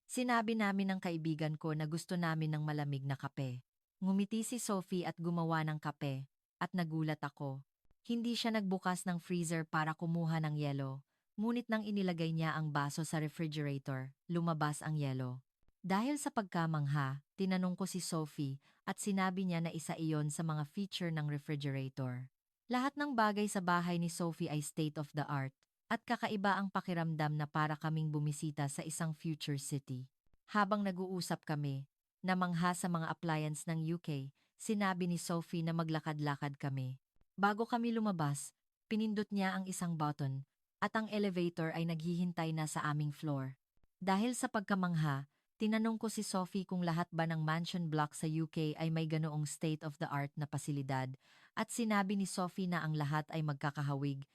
Sinabi namin ng kaibigan ko na gusto namin ng malamig na kape. Ngumiti si Sophie at gumawa ng kape, at nagulat ako. Hindi siya nagbukas ng freezer para kumuha ng yelo, ngunit nang inilagay niya ang baso sa refrigerator, lumabas ang yelo. Dahil sa pagkamangha, tinanong ko si Sophie at sinabi niya na isa iyon sa mga feature ng refrigerator. Lahat ng bagay sa bahay ni Sophie ay state of the art. At kakaiba ang pakiramdam na para kaming bumisita sa isang future city. Habang nag-uusap kami, namangha sa mga appliance ng UK, sinabi ni Sophie na maglakad-lakad kami. Bago kami lumabas, pinindot niya ang isang button, at ang elevator ay naghihintay na sa aming floor. Dahil sa pagkamangha, tinanong ko si Sophie kung lahat ba ng mansion block sa UK ay may ganoong state-of-the-art na pasilidad, at sinabi ni Sophie na ang lahat ay magkakahawig,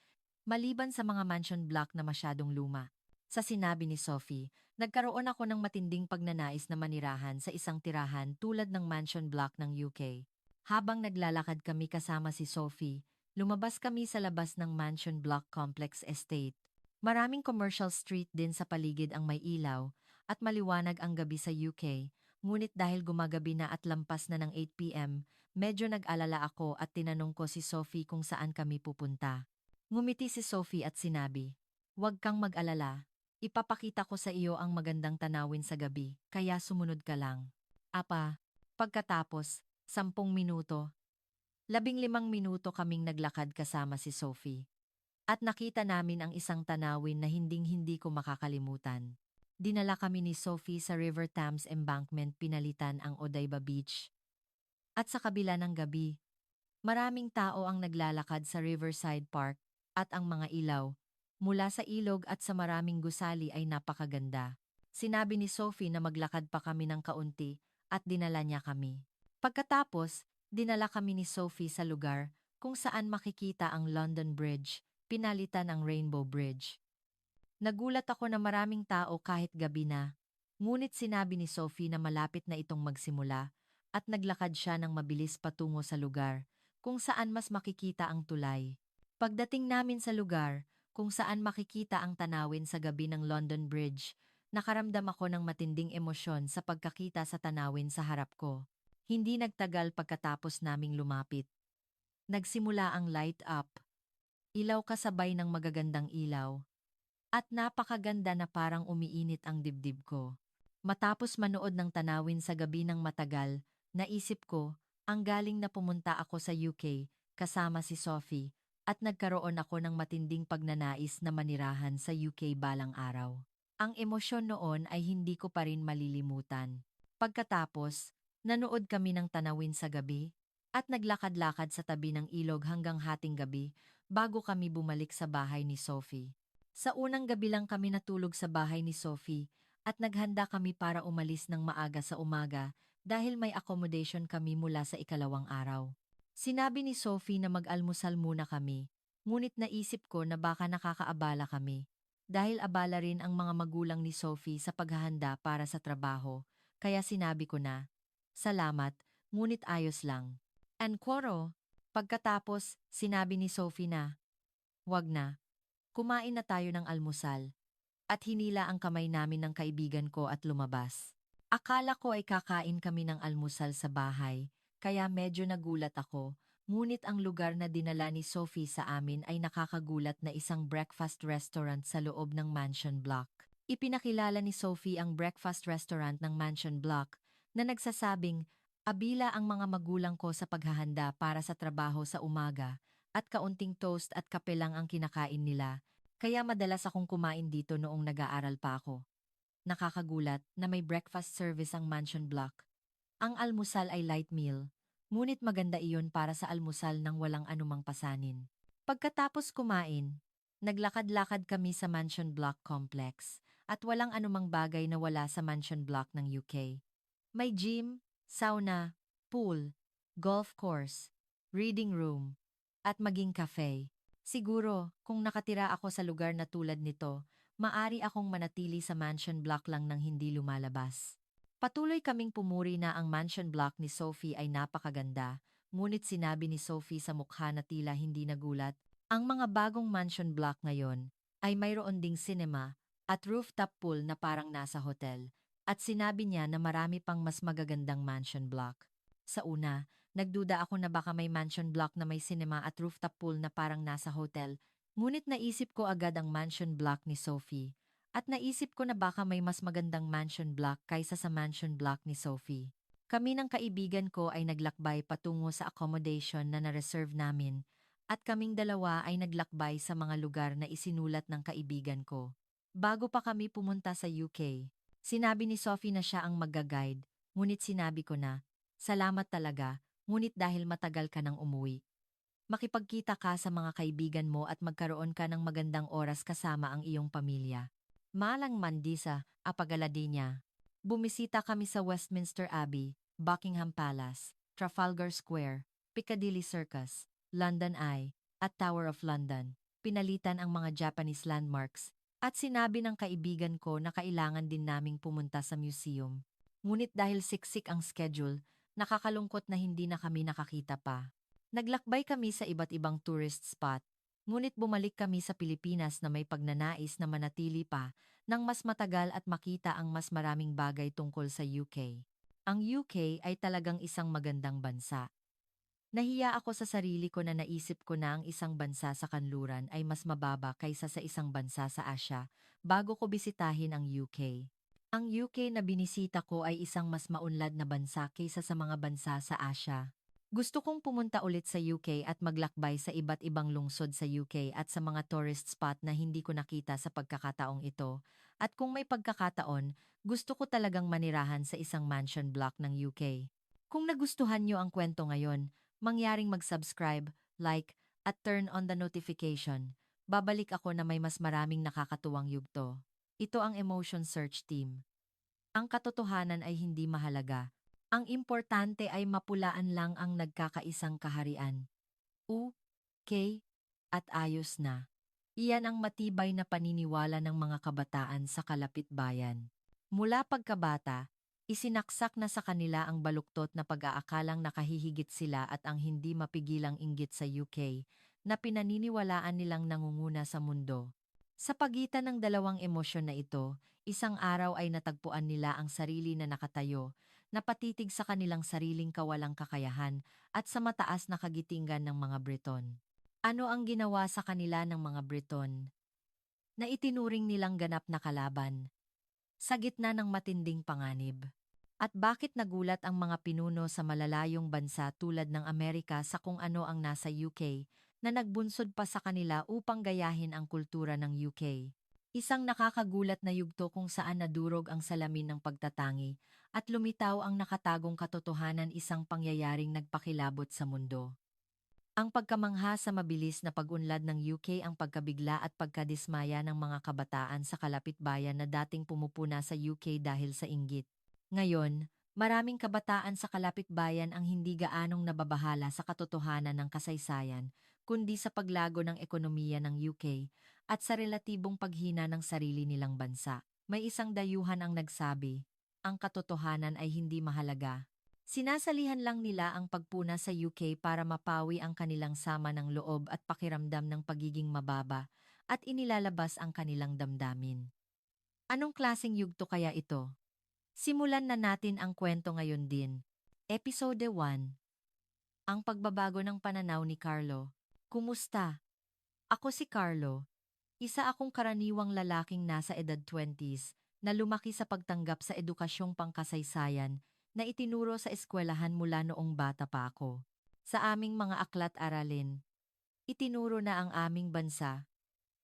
maliban sa mga mansion block na masyadong luma. Sa sinabi ni Sophie, nagkaroon ako ng matinding pagnanais na manirahan sa isang tirahan tulad ng mansion block ng UK. Habang naglalakad kami kasama si Sophie, lumabas kami sa labas ng mansion block complex estate. Maraming commercial street din sa paligid ang may ilaw at maliwanag ang gabi sa UK, ngunit dahil gumagabi na at lampas na ng 8 p.m., medyo nag-alala ako at tinanong ko si Sophie kung saan kami pupunta. Ngumiti si Sophie at sinabi, "Huwag kang mag-alala. Ipapakita ko sa iyo ang magandang tanawin sa gabi, kaya sumunod ka lang." Pagkatapos, 10 minuto, 15 minuto kaming naglakad kasama si Sophie. At nakita namin ang isang tanawin na hinding-hindi ko makakalimutan. Dinala kami ni Sophie sa River Thames Embankment pinalitan ang Odaiba Beach. At sa kabila ng gabi, maraming tao ang naglalakad sa Riverside Park, at ang mga ilaw, mula sa ilog at sa maraming gusali ay napakaganda. Sinabi ni Sophie na maglakad pa kami ng kaunti at dinala niya kami. Pagkatapos, dinala kami ni Sophie sa lugar kung saan makikita ang London Bridge, pinalitan ang Rainbow Bridge. Nagulat ako na maraming tao kahit gabi na, ngunit sinabi ni Sophie na malapit na itong magsimula at naglakad siya ng mabilis patungo sa lugar kung saan mas makikita ang tulay. Pagdating namin sa lugar kung saan makikita ang tanawin sa gabi ng London Bridge, nakaramdam ako ng matinding emosyon sa pagkakita sa tanawin sa harap ko. Hindi nagtagal pagkatapos naming lumapit. Nagsimula ang light up. Ilaw kasabay ng magagandang ilaw. At napakaganda na parang umiinit ang dibdib ko. Matapos manood ng tanawin sa gabi ng matagal, naisip ko, ang galing na pumunta ako sa UK kasama si Sophie at nagkaroon ako ng matinding pagnanais na manirahan sa UK balang araw. Ang emosyon noon ay hindi ko pa rin malilimutan. Pagkatapos, nanood kami ng tanawin sa gabi at naglakad-lakad sa tabi ng ilog hanggang hating gabi bago kami bumalik sa bahay ni Sophie. Sa unang gabi lang kami natulog sa bahay ni Sophie at naghanda kami para umalis ng maaga sa umaga dahil may accommodation kami mula sa ikalawang araw. Sinabi ni Sophie na mag-almusal muna kami, ngunit naisip ko na baka nakakaabala kami dahil abala rin ang mga magulang ni Sophie sa paghahanda para sa trabaho, kaya sinabi ko na, "Salamat, ngunit ayos lang." And kworo, pagkatapos sinabi ni Sophie na, "Wag na. Kumain na tayo ng almusal." At hinila ang kamay namin ng kaibigan ko at lumabas. Akala ko ay kakain kami ng almusal sa bahay, kaya medyo nagulat ako. Ngunit ang lugar na dinala ni Sophie sa amin ay nakakagulat na isang breakfast restaurant sa loob ng mansion block. Ipinakilala ni Sophie ang breakfast restaurant ng mansion block na nagsasabing, abila ang mga magulang ko sa paghahanda para sa trabaho sa umaga at kaunting toast at kape lang ang kinakain nila, kaya madalas akong kumain dito noong nag-aaral pa ako. Nakakagulat na may breakfast service ang mansion block. Ang almusal ay light meal, ngunit maganda iyon para sa almusal ng walang anumang pasanin. Pagkatapos kumain, naglakad-lakad kami sa mansion block complex at walang anumang bagay na wala sa mansion block ng UK. May gym, sauna, pool, golf course, reading room, at maging cafe. Siguro, kung nakatira ako sa lugar na tulad nito, maari akong manatili sa mansion block lang nang hindi lumalabas. Patuloy kaming pumuri na ang mansion block ni Sophie ay napakaganda, ngunit sinabi ni Sophie sa mukha na tila hindi nagulat, ang mga bagong mansion block ngayon ay mayroon ding cinema at rooftop pool na parang nasa hotel, at sinabi niya na marami pang mas magagandang mansion block. Sa una, nagduda ako na baka may mansion block na may cinema at rooftop pool na parang nasa hotel, ngunit naisip ko agad ang mansion block ni Sophie. At naisip ko na baka may mas magandang mansion block kaysa sa mansion block ni Sophie. Kami ng kaibigan ko ay naglakbay patungo sa accommodation na na-reserve namin, at kaming dalawa ay naglakbay sa mga lugar na isinulat ng kaibigan ko. Bago pa kami pumunta sa UK, sinabi ni Sophie na siya ang magga-guide, ngunit sinabi ko na, salamat talaga, ngunit dahil matagal ka nang umuwi. Makipagkita ka sa mga kaibigan mo at magkaroon ka ng magandang oras kasama ang iyong pamilya. Malang Mandisa, Apagaladinha. Bumisita kami sa Westminster Abbey, Buckingham Palace, Trafalgar Square, Piccadilly Circus, London Eye, at Tower of London. Pinalitan ang mga Japanese landmarks, at sinabi ng kaibigan ko na kailangan din naming pumunta sa museum. Ngunit dahil siksik ang schedule, nakakalungkot na hindi na kami nakakita pa. Naglakbay kami sa iba't ibang tourist spot, ngunit bumalik kami sa Pilipinas na may pagnanais na manatili pa nang mas matagal at makita ang mas maraming bagay tungkol sa UK. Ang UK ay talagang isang magandang bansa. Nahiya ako sa sarili ko na naisip ko na ang isang bansa sa kanluran ay mas mababa kaysa sa isang bansa sa Asya bago ko bisitahin ang UK. Ang UK na binisita ko ay isang mas maunlad na bansa kaysa sa mga bansa sa Asya. Gusto kong pumunta ulit sa UK at maglakbay sa iba't ibang lungsod sa UK at sa mga tourist spot na hindi ko nakita sa pagkakataong ito. At kung may pagkakataon, gusto ko talagang manirahan sa isang mansion block ng UK. Kung nagustuhan niyo ang kwento ngayon, mangyaring mag-subscribe, like, at turn on the notification. Babalik ako na may mas maraming nakakatuwang yugto. Ito ang Emotion Search Team. Ang katotohanan ay hindi mahalaga. Ang importante ay mapulaan lang ang nagkakaisang kaharian. U, K, at ayos na. Iyan ang matibay na paniniwala ng mga kabataan sa kalapit bayan. Mula pagkabata, isinaksak na sa kanila ang baluktot na pag-aakalang nakahihigit sila at ang hindi mapigilang inggit sa UK na pinaniniwalaan nilang nangunguna sa mundo. Sa pagitan ng dalawang emosyon na ito, isang araw ay natagpuan nila ang sarili na nakatayo, napatitig sa kanilang sariling kawalang kakayahan at sa mataas na kagitingan ng mga Briton. Ano ang ginawa sa kanila ng mga Briton na itinuring nilang ganap na kalaban sa gitna ng matinding panganib? At bakit nagulat ang mga pinuno sa malalayong bansa tulad ng Amerika sa kung ano ang nasa UK na nagbunsod pa sa kanila upang gayahin ang kultura ng UK? Isang nakakagulat na yugto kung saan nadurog ang salamin ng pagtatangi at lumitaw ang nakatagong katotohanan, isang pangyayaring nagpakilabot sa mundo. Ang pagkamangha sa mabilis na pag-unlad ng UK, ang pagkabigla at pagkadismaya ng mga kabataan sa kalapit bayan na dating pumupuna sa UK dahil sa inggit. Ngayon, maraming kabataan sa kalapit bayan ang hindi gaanong nababahala sa katotohanan ng kasaysayan, kundi sa paglago ng ekonomiya ng UK at sa relatibong paghina ng sarili nilang bansa. May isang dayuhan ang nagsabi, ang katotohanan ay hindi mahalaga. Sinasalihan lang nila ang pagpuna sa UK para mapawi ang kanilang sama ng loob at pakiramdam ng pagiging mababa, at inilalabas ang kanilang damdamin. Anong klaseng yugto kaya ito? Simulan na natin ang kwento ngayon din. Episode 1. Ang pagbabago ng pananaw ni Carlo. Kumusta? Ako si Carlo. Isa akong karaniwang lalaking nasa edad 20s na lumaki sa pagtanggap sa edukasyong pangkasaysayan na itinuro sa eskwelahan mula noong bata pa ako. Sa aming mga aklat aralin, itinuro na ang aming bansa,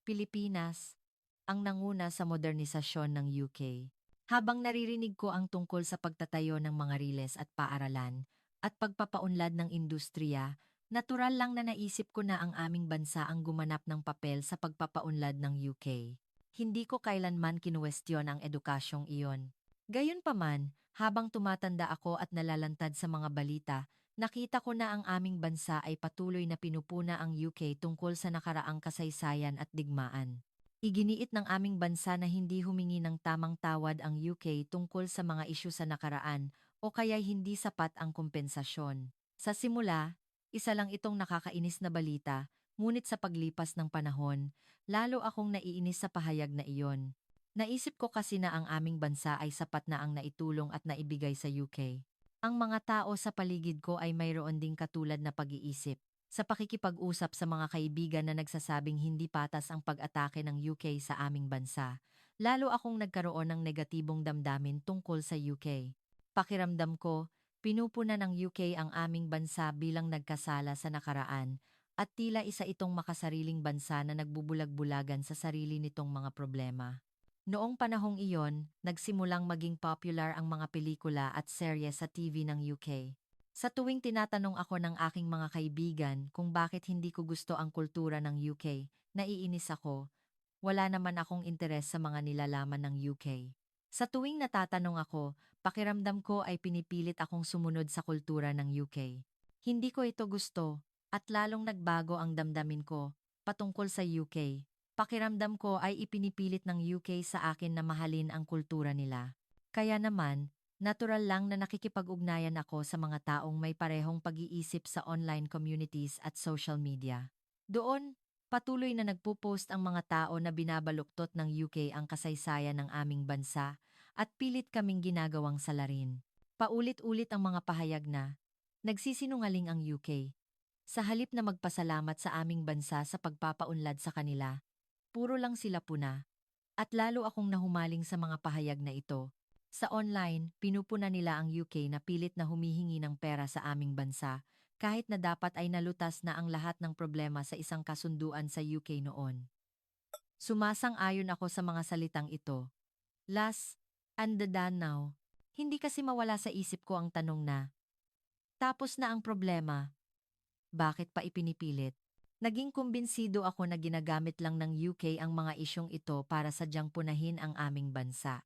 Pilipinas, ang nanguna sa modernisasyon ng UK. Habang naririnig ko ang tungkol sa pagtatayo ng mga riles at paaralan at pagpapaunlad ng industriya, natural lang na naisip ko na ang aming bansa ang gumanap ng papel sa pagpapaunlad ng UK. Hindi ko kailanman kinuwestiyon ang edukasyong iyon. Gayunpaman, habang tumatanda ako at nalalantad sa mga balita, nakita ko na ang aming bansa ay patuloy na pinupuna ang UK tungkol sa nakaraang kasaysayan at digmaan. Iginiit ng aming bansa na hindi humingi ng tamang tawad ang UK tungkol sa mga isyu sa nakaraan o kaya hindi sapat ang kompensasyon. Sa simula, isa lang itong nakakainis na balita, ngunit sa paglipas ng panahon, lalo akong naiinis sa pahayag na iyon. Naisip ko kasi na ang aming bansa ay sapat na ang naitulong at naibigay sa UK. Ang mga tao sa paligid ko ay mayroon ding katulad na pag-iisip. Sa pakikipag-usap sa mga kaibigan na nagsasabing hindi patas ang pag-atake ng UK sa aming bansa, lalo akong nagkaroon ng negatibong damdamin tungkol sa UK. Pakiramdam ko, pinupuna ng UK ang aming bansa bilang nagkasala sa nakaraan at tila isa itong makasariling bansa na nagbubulag-bulagan sa sarili nitong mga problema. Noong panahong iyon, nagsimulang maging popular ang mga pelikula at serye sa TV ng UK. Sa tuwing tinatanong ako ng aking mga kaibigan kung bakit hindi ko gusto ang kultura ng UK, naiinis ako. Wala naman akong interes sa mga nilalaman ng UK. Sa tuwing natatanong ako, pakiramdam ko ay pinipilit akong sumunod sa kultura ng UK. Hindi ko ito gusto, at lalong nagbago ang damdamin ko patungkol sa UK. Pakiramdam ko ay ipinipilit ng UK sa akin na mahalin ang kultura nila. Kaya naman, natural lang na nakikipag-ugnayan ako sa mga taong may parehong pag-iisip sa online communities at social media. Doon, patuloy na nagpo-post ang mga tao na binabaluktot ng UK ang kasaysayan ng aming bansa at pilit kaming ginagawang salarin. Paulit-ulit ang mga pahayag na, nagsisinungaling ang UK. Sa halip na magpasalamat sa aming bansa sa pagpapaunlad sa kanila, puro lang sila puna. At lalo akong nahumaling sa mga pahayag na ito. Sa online, pinupuna nila ang UK na pilit na humihingi ng pera sa aming bansa, kahit na dapat ay nalutas na ang lahat ng problema sa isang kasunduan sa UK noon. Sumasang-ayon ako sa mga salitang ito. Last and the done now. Hindi kasi mawala sa isip ko ang tanong na, tapos na ang problema, bakit pa ipinipilit? Naging kumbinsido ako na ginagamit lang ng UK ang mga isyong ito para sadyang punahin ang aming bansa.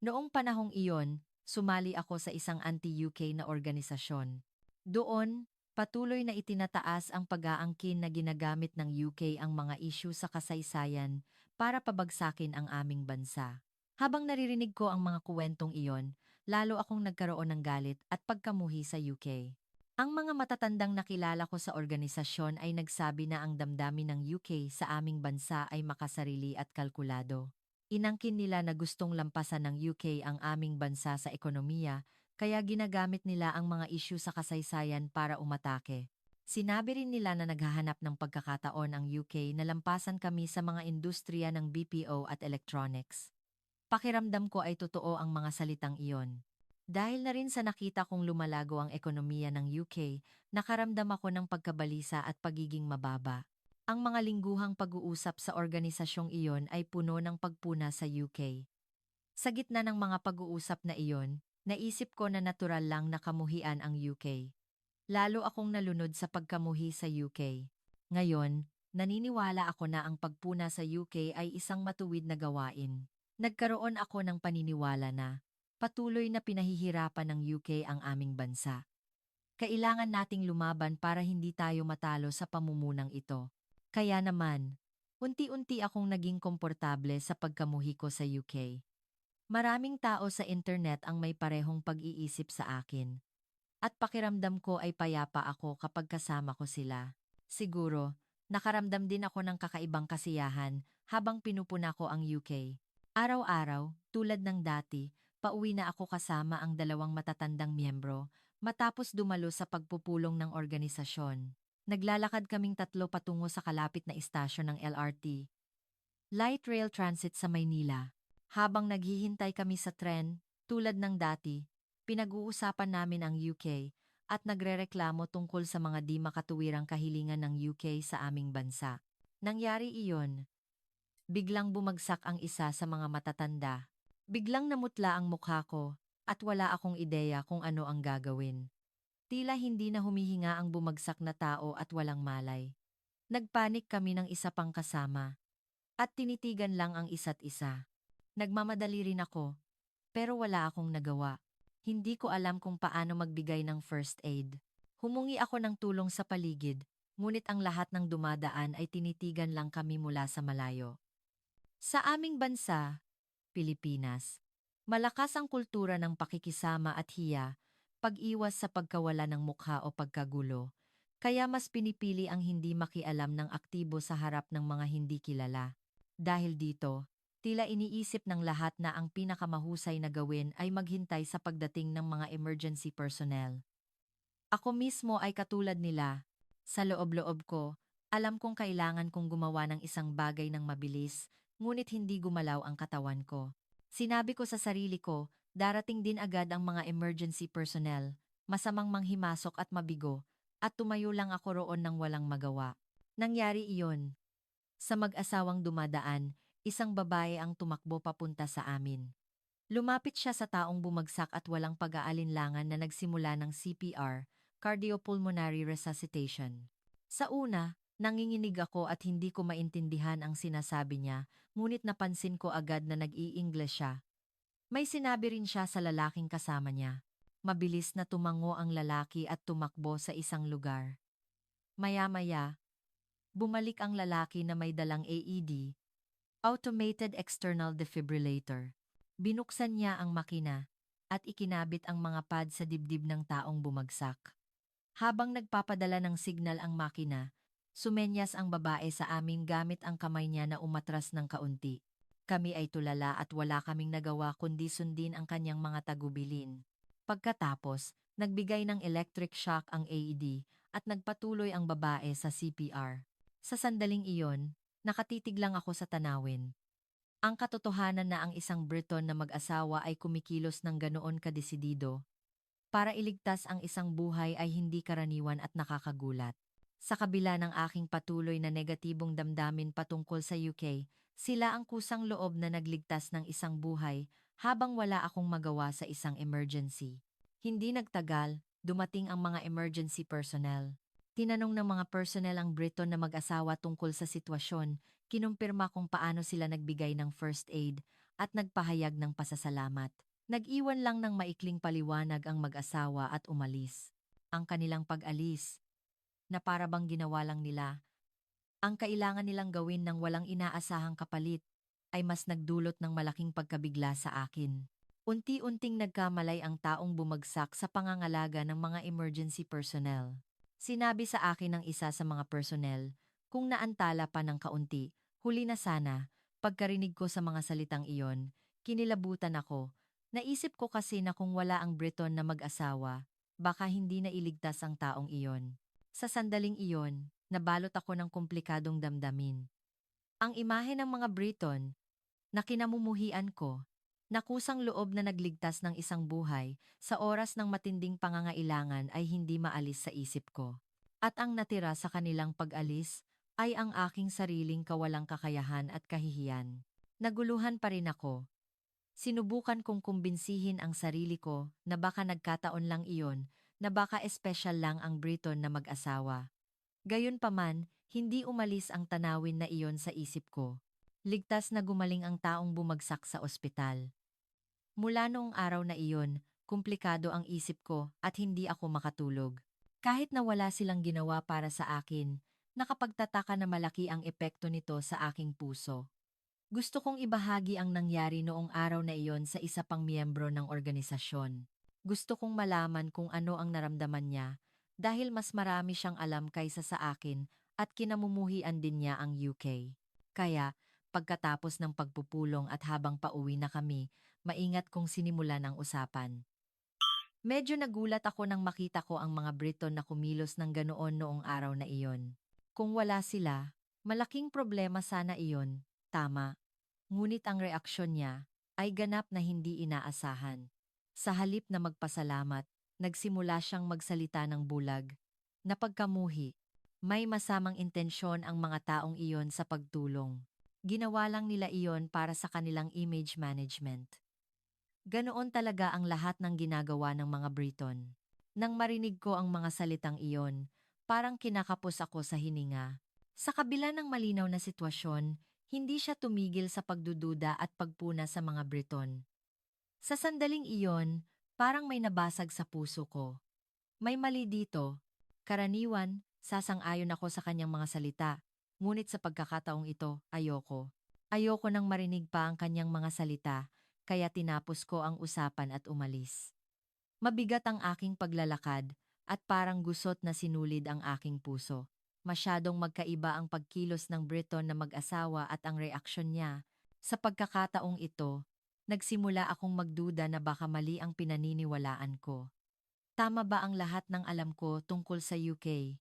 Noong panahong iyon, sumali ako sa isang anti-UK na organisasyon. Doon, patuloy na itinataas ang pag-aangkin na ginagamit ng UK ang mga isyu sa kasaysayan para pabagsakin ang aming bansa. Habang naririnig ko ang mga kuwentong iyon, lalo akong nagkaroon ng galit at pagkamuhi sa UK. Ang mga matatandang nakilala ko sa organisasyon ay nagsabi na ang damdamin ng UK sa aming bansa ay makasarili at kalkulado. Inangkin nila na gustong lampasan ng UK ang aming bansa sa ekonomiya, kaya ginagamit nila ang mga isyu sa kasaysayan para umatake. Sinabi rin nila na naghahanap ng pagkakataon ang UK na lampasan kami sa mga industriya ng BPO at electronics. Pakiramdam ko ay totoo ang mga salitang iyon. Dahil na rin sa nakita kong lumalago ang ekonomiya ng UK, nakaramdam ako ng pagkabalisa at pagiging mababa. Ang mga lingguhang pag-uusap sa organisasyong iyon ay puno ng pagpuna sa UK. Sa gitna ng mga pag-uusap na iyon, naisip ko na natural lang na kamuhian ang UK. Lalo akong nalunod sa pagkamuhi sa UK. Ngayon, naniniwala ako na ang pagpuna sa UK ay isang matuwid na gawain. Nagkaroon ako ng paniniwala na patuloy na pinahihirapan ng UK ang aming bansa. Kailangan nating lumaban para hindi tayo matalo sa pamumunang ito. Kaya naman, unti-unti akong naging komportable sa pagkamuhi ko sa UK. Maraming tao sa internet ang may parehong pag-iisip sa akin. At pakiramdam ko ay payapa ako kapag kasama ko sila. Siguro, nakaramdam din ako ng kakaibang kasiyahan habang pinupuna ko ang UK. Araw-araw, tulad ng dati, pauwi na ako kasama ang dalawang matatandang miyembro matapos dumalo sa pagpupulong ng organisasyon. Naglalakad kaming tatlo patungo sa kalapit na istasyon ng LRT, Light Rail Transit sa Maynila. Habang naghihintay kami sa tren, tulad ng dati, pinag-uusapan namin ang UK at nagrereklamo tungkol sa mga di makatuwirang kahilingan ng UK sa aming bansa. Nangyari iyon. Biglang bumagsak ang isa sa mga matatanda. Biglang namutla ang mukha ko at wala akong ideya kung ano ang gagawin. Tila hindi na humihinga ang bumagsak na tao at walang malay. Nagpanik kami ng isa pang kasama at tinitigan lang ang isa't isa. Nagmamadali rin ako, pero wala akong nagawa. Hindi ko alam kung paano magbigay ng first aid. Humungi ako ng tulong sa paligid, ngunit ang lahat ng dumadaan ay tinitigan lang kami mula sa malayo. Sa aming bansa, Pilipinas, malakas ang kultura ng pakikisama at hiya, pag-iwas sa pagkawala ng mukha o pagkagulo, kaya mas pinipili ang hindi makialam ng aktibo sa harap ng mga hindi kilala. Dahil dito, tila iniisip ng lahat na ang pinakamahusay na gawin ay maghintay sa pagdating ng mga emergency personnel. Ako mismo ay katulad nila. Sa loob-loob ko, alam kong kailangan kong gumawa ng isang bagay ng mabilis, ngunit hindi gumalaw ang katawan ko. Sinabi ko sa sarili ko, darating din agad ang mga emergency personnel, masamang manghimasok at mabigo, at tumayo lang ako roon nang walang magawa. Nangyari iyon. Sa mag-asawang dumadaan, isang babae ang tumakbo papunta sa amin. Lumapit siya sa taong bumagsak at walang pag-aalinlangan na nagsimula ng CPR, cardiopulmonary resuscitation. Sa una, nanginginig ako at hindi ko maintindihan ang sinasabi niya, ngunit napansin ko agad na nag-i-English siya. May sinabi rin siya sa lalaking kasama niya. Mabilis na tumango ang lalaki at tumakbo sa isang lugar. Maya-maya, bumalik ang lalaki na may dalang AED, Automated External Defibrillator. Binuksan niya ang makina at ikinabit ang mga pad sa dibdib ng taong bumagsak. Habang nagpapadala ng signal ang makina, sumenyas ang babae sa amin gamit ang kamay niya na umatras ng kaunti. Kami ay tulala at wala kaming nagawa kundi sundin ang kanyang mga tagubilin. Pagkatapos, nagbigay ng electric shock ang AED at nagpatuloy ang babae sa CPR. Sa sandaling iyon, nakatitig lang ako sa tanawin. Ang katotohanan na ang isang Briton na mag-asawa ay kumikilos ng ganoon kadesidido para iligtas ang isang buhay ay hindi karaniwan at nakakagulat. Sa kabila ng aking patuloy na negatibong damdamin patungkol sa UK, sila ang kusang loob na nagligtas ng isang buhay habang wala akong magawa sa isang emergency. Hindi nagtagal, dumating ang mga emergency personnel. Tinanong ng mga personnel ang Briton na mag-asawa tungkol sa sitwasyon, kinumpirma kung paano sila nagbigay ng first aid at nagpahayag ng pasasalamat. Nag-iwan lang ng maikling paliwanag ang mag-asawa at umalis. Ang kanilang pag-alis, na para bang ginawa lang nila, ang kailangan nilang gawin ng walang inaasahang kapalit, ay mas nagdulot ng malaking pagkabigla sa akin. Unti-unting nagkamalay ang taong bumagsak sa pangangalaga ng mga emergency personnel. Sinabi sa akin ng isa sa mga personnel, kung naantala pa ng kaunti, huli na sana. Pagkarinig ko sa mga salitang iyon, kinilabutan ako. Naisip ko kasi na kung wala ang Briton na mag-asawa, baka hindi na iligtas ang taong iyon. Sa sandaling iyon, nabalot ako ng komplikadong damdamin. Ang imahe ng mga Briton na kinamumuhian ko, nakusang loob na nagligtas ng isang buhay sa oras ng matinding pangangailangan ay hindi maalis sa isip ko. At ang natira sa kanilang pag-alis ay ang aking sariling kawalang kakayahan at kahihiyan. Naguluhan pa rin ako. Sinubukan kong kumbinsihin ang sarili ko na baka nagkataon lang iyon, na baka espesyal lang ang Briton na mag-asawa. Gayunpaman, hindi umalis ang tanawin na iyon sa isip ko. Ligtas na gumaling ang taong bumagsak sa ospital. Mula noong araw na iyon, komplikado ang isip ko at hindi ako makatulog. Kahit na wala silang ginawa para sa akin, nakapagtataka na malaki ang epekto nito sa aking puso. Gusto kong ibahagi ang nangyari noong araw na iyon sa isa pang miyembro ng organisasyon. Gusto kong malaman kung ano ang naramdaman niya dahil mas marami siyang alam kaysa sa akin at kinamumuhian din niya ang UK. Kaya, pagkatapos ng pagpupulong at habang pauwi na kami, maingat kong sinimulan ang usapan. Medyo nagulat ako nang makita ko ang mga Briton na kumilos ng ganoon noong araw na iyon. Kung wala sila, malaking problema sana iyon, tama. Ngunit ang reaksyon niya ay ganap na hindi inaasahan. Sa halip na magpasalamat, nagsimula siyang magsalita ng bulag. Napagkamuhi, may masamang intensyon ang mga taong iyon sa pagtulong. Ginawa lang nila iyon para sa kanilang image management. Ganoon talaga ang lahat ng ginagawa ng mga Briton. Nang marinig ko ang mga salitang iyon, parang kinakapos ako sa hininga. Sa kabila ng malinaw na sitwasyon, hindi siya tumigil sa pagdududa at pagpuna sa mga Briton. Sa sandaling iyon, parang may nabasag sa puso ko. May mali dito. Karaniwan, sasang-ayon ako sa kanyang mga salita. Ngunit sa pagkakataong ito, ayoko. Ayoko nang marinig pa ang kanyang mga salita, kaya tinapos ko ang usapan at umalis. Mabigat ang aking paglalakad, at parang gusot na sinulid ang aking puso. Masyadong magkaiba ang pagkilos ng Briton na mag-asawa at ang reaksyon niya. Sa pagkakataong ito, nagsimula akong magduda na baka mali ang pinaniniwalaan ko. Tama ba ang lahat ng alam ko tungkol sa UK?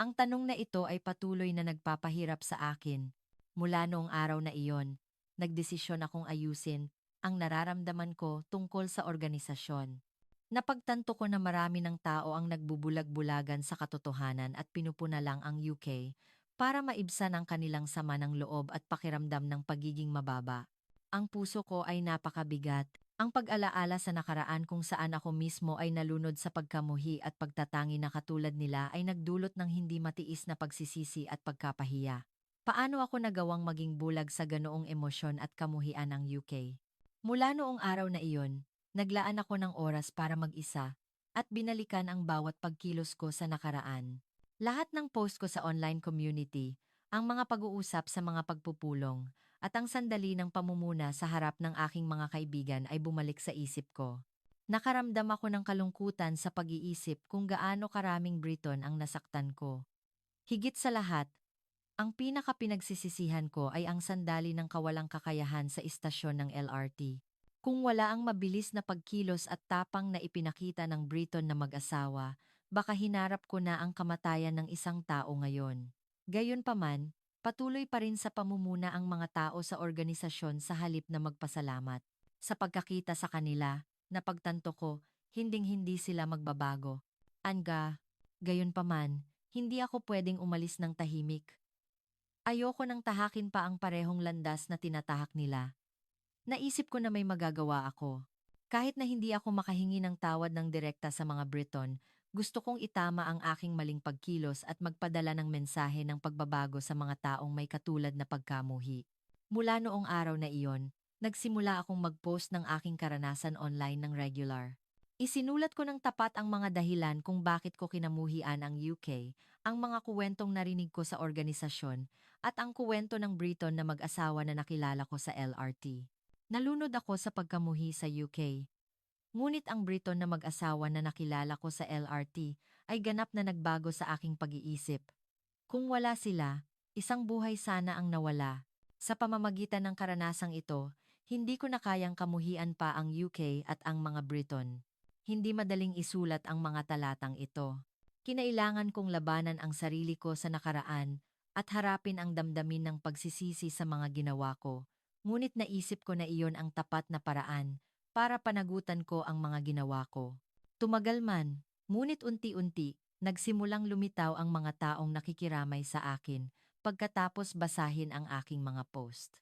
Ang tanong na ito ay patuloy na nagpapahirap sa akin. Mula noong araw na iyon, nagdesisyon akong ayusin ang nararamdaman ko tungkol sa organisasyon. Napagtanto ko na marami ng tao ang nagbubulag-bulagan sa katotohanan at pinupuna lang ang UK para maibsan ang kanilang sama ng loob at pakiramdam ng pagiging mababa. Ang puso ko ay napakabigat. Ang pag-alaala sa nakaraan kung saan ako mismo ay nalunod sa pagkamuhi at pagtatangi na katulad nila ay nagdulot ng hindi matiis na pagsisisi at pagkapahiya. Paano ako nagawang maging bulag sa ganoong emosyon at kamuhian ng UK? Mula noong araw na iyon, naglaan ako ng oras para mag-isa at binalikan ang bawat pagkilos ko sa nakaraan. Lahat ng post ko sa online community, ang mga pag-uusap sa mga pagpupulong, at ang sandali ng pamumuna sa harap ng aking mga kaibigan ay bumalik sa isip ko. Nakaramdam ako ng kalungkutan sa pag-iisip kung gaano karaming Briton ang nasaktan ko. Higit sa lahat, ang pinaka-pinagsisisihan ko ay ang sandali ng kawalang kakayahan sa istasyon ng LRT. Kung wala ang mabilis na pagkilos at tapang na ipinakita ng Briton na mag-asawa, baka hinarap ko na ang kamatayan ng isang tao ngayon. Gayunpaman, patuloy pa rin sa pamumuna ang mga tao sa organisasyon sa halip na magpasalamat. Sa pagkakita sa kanila, napagtanto ko, hinding-hindi sila magbabago. Gayunpaman, hindi ako pwedeng umalis ng tahimik. Ayoko nang tahakin pa ang parehong landas na tinatahak nila. Naisip ko na may magagawa ako. Kahit na hindi ako makahingi ng tawad ng direkta sa mga Briton, gusto kong itama ang aking maling pagkilos at magpadala ng mensahe ng pagbabago sa mga taong may katulad na pagkamuhi. Mula noong araw na iyon, nagsimula akong mag-post ng aking karanasan online ng regular. Isinulat ko ng tapat ang mga dahilan kung bakit ko kinamuhian ang UK, ang mga kuwentong narinig ko sa organisasyon, at ang kuwento ng Briton na mag-asawa na nakilala ko sa LRT. Nalunod ako sa pagkamuhi sa UK. Ngunit ang Briton na mag-asawa na nakilala ko sa LRT ay ganap na nagbago sa aking pag-iisip. Kung wala sila, isang buhay sana ang nawala. Sa pamamagitan ng karanasang ito, hindi ko na kayang kamuhian pa ang UK at ang mga Briton. Hindi madaling isulat ang mga talatang ito. Kinailangan kong labanan ang sarili ko sa nakaraan at harapin ang damdamin ng pagsisisi sa mga ginawa ko. Ngunit naisip ko na iyon ang tapat na paraan para panagutan ko ang mga ginawa ko. Tumagal man, ngunit unti-unti, nagsimulang lumitaw ang mga taong nakikiramay sa akin pagkatapos basahin ang aking mga post.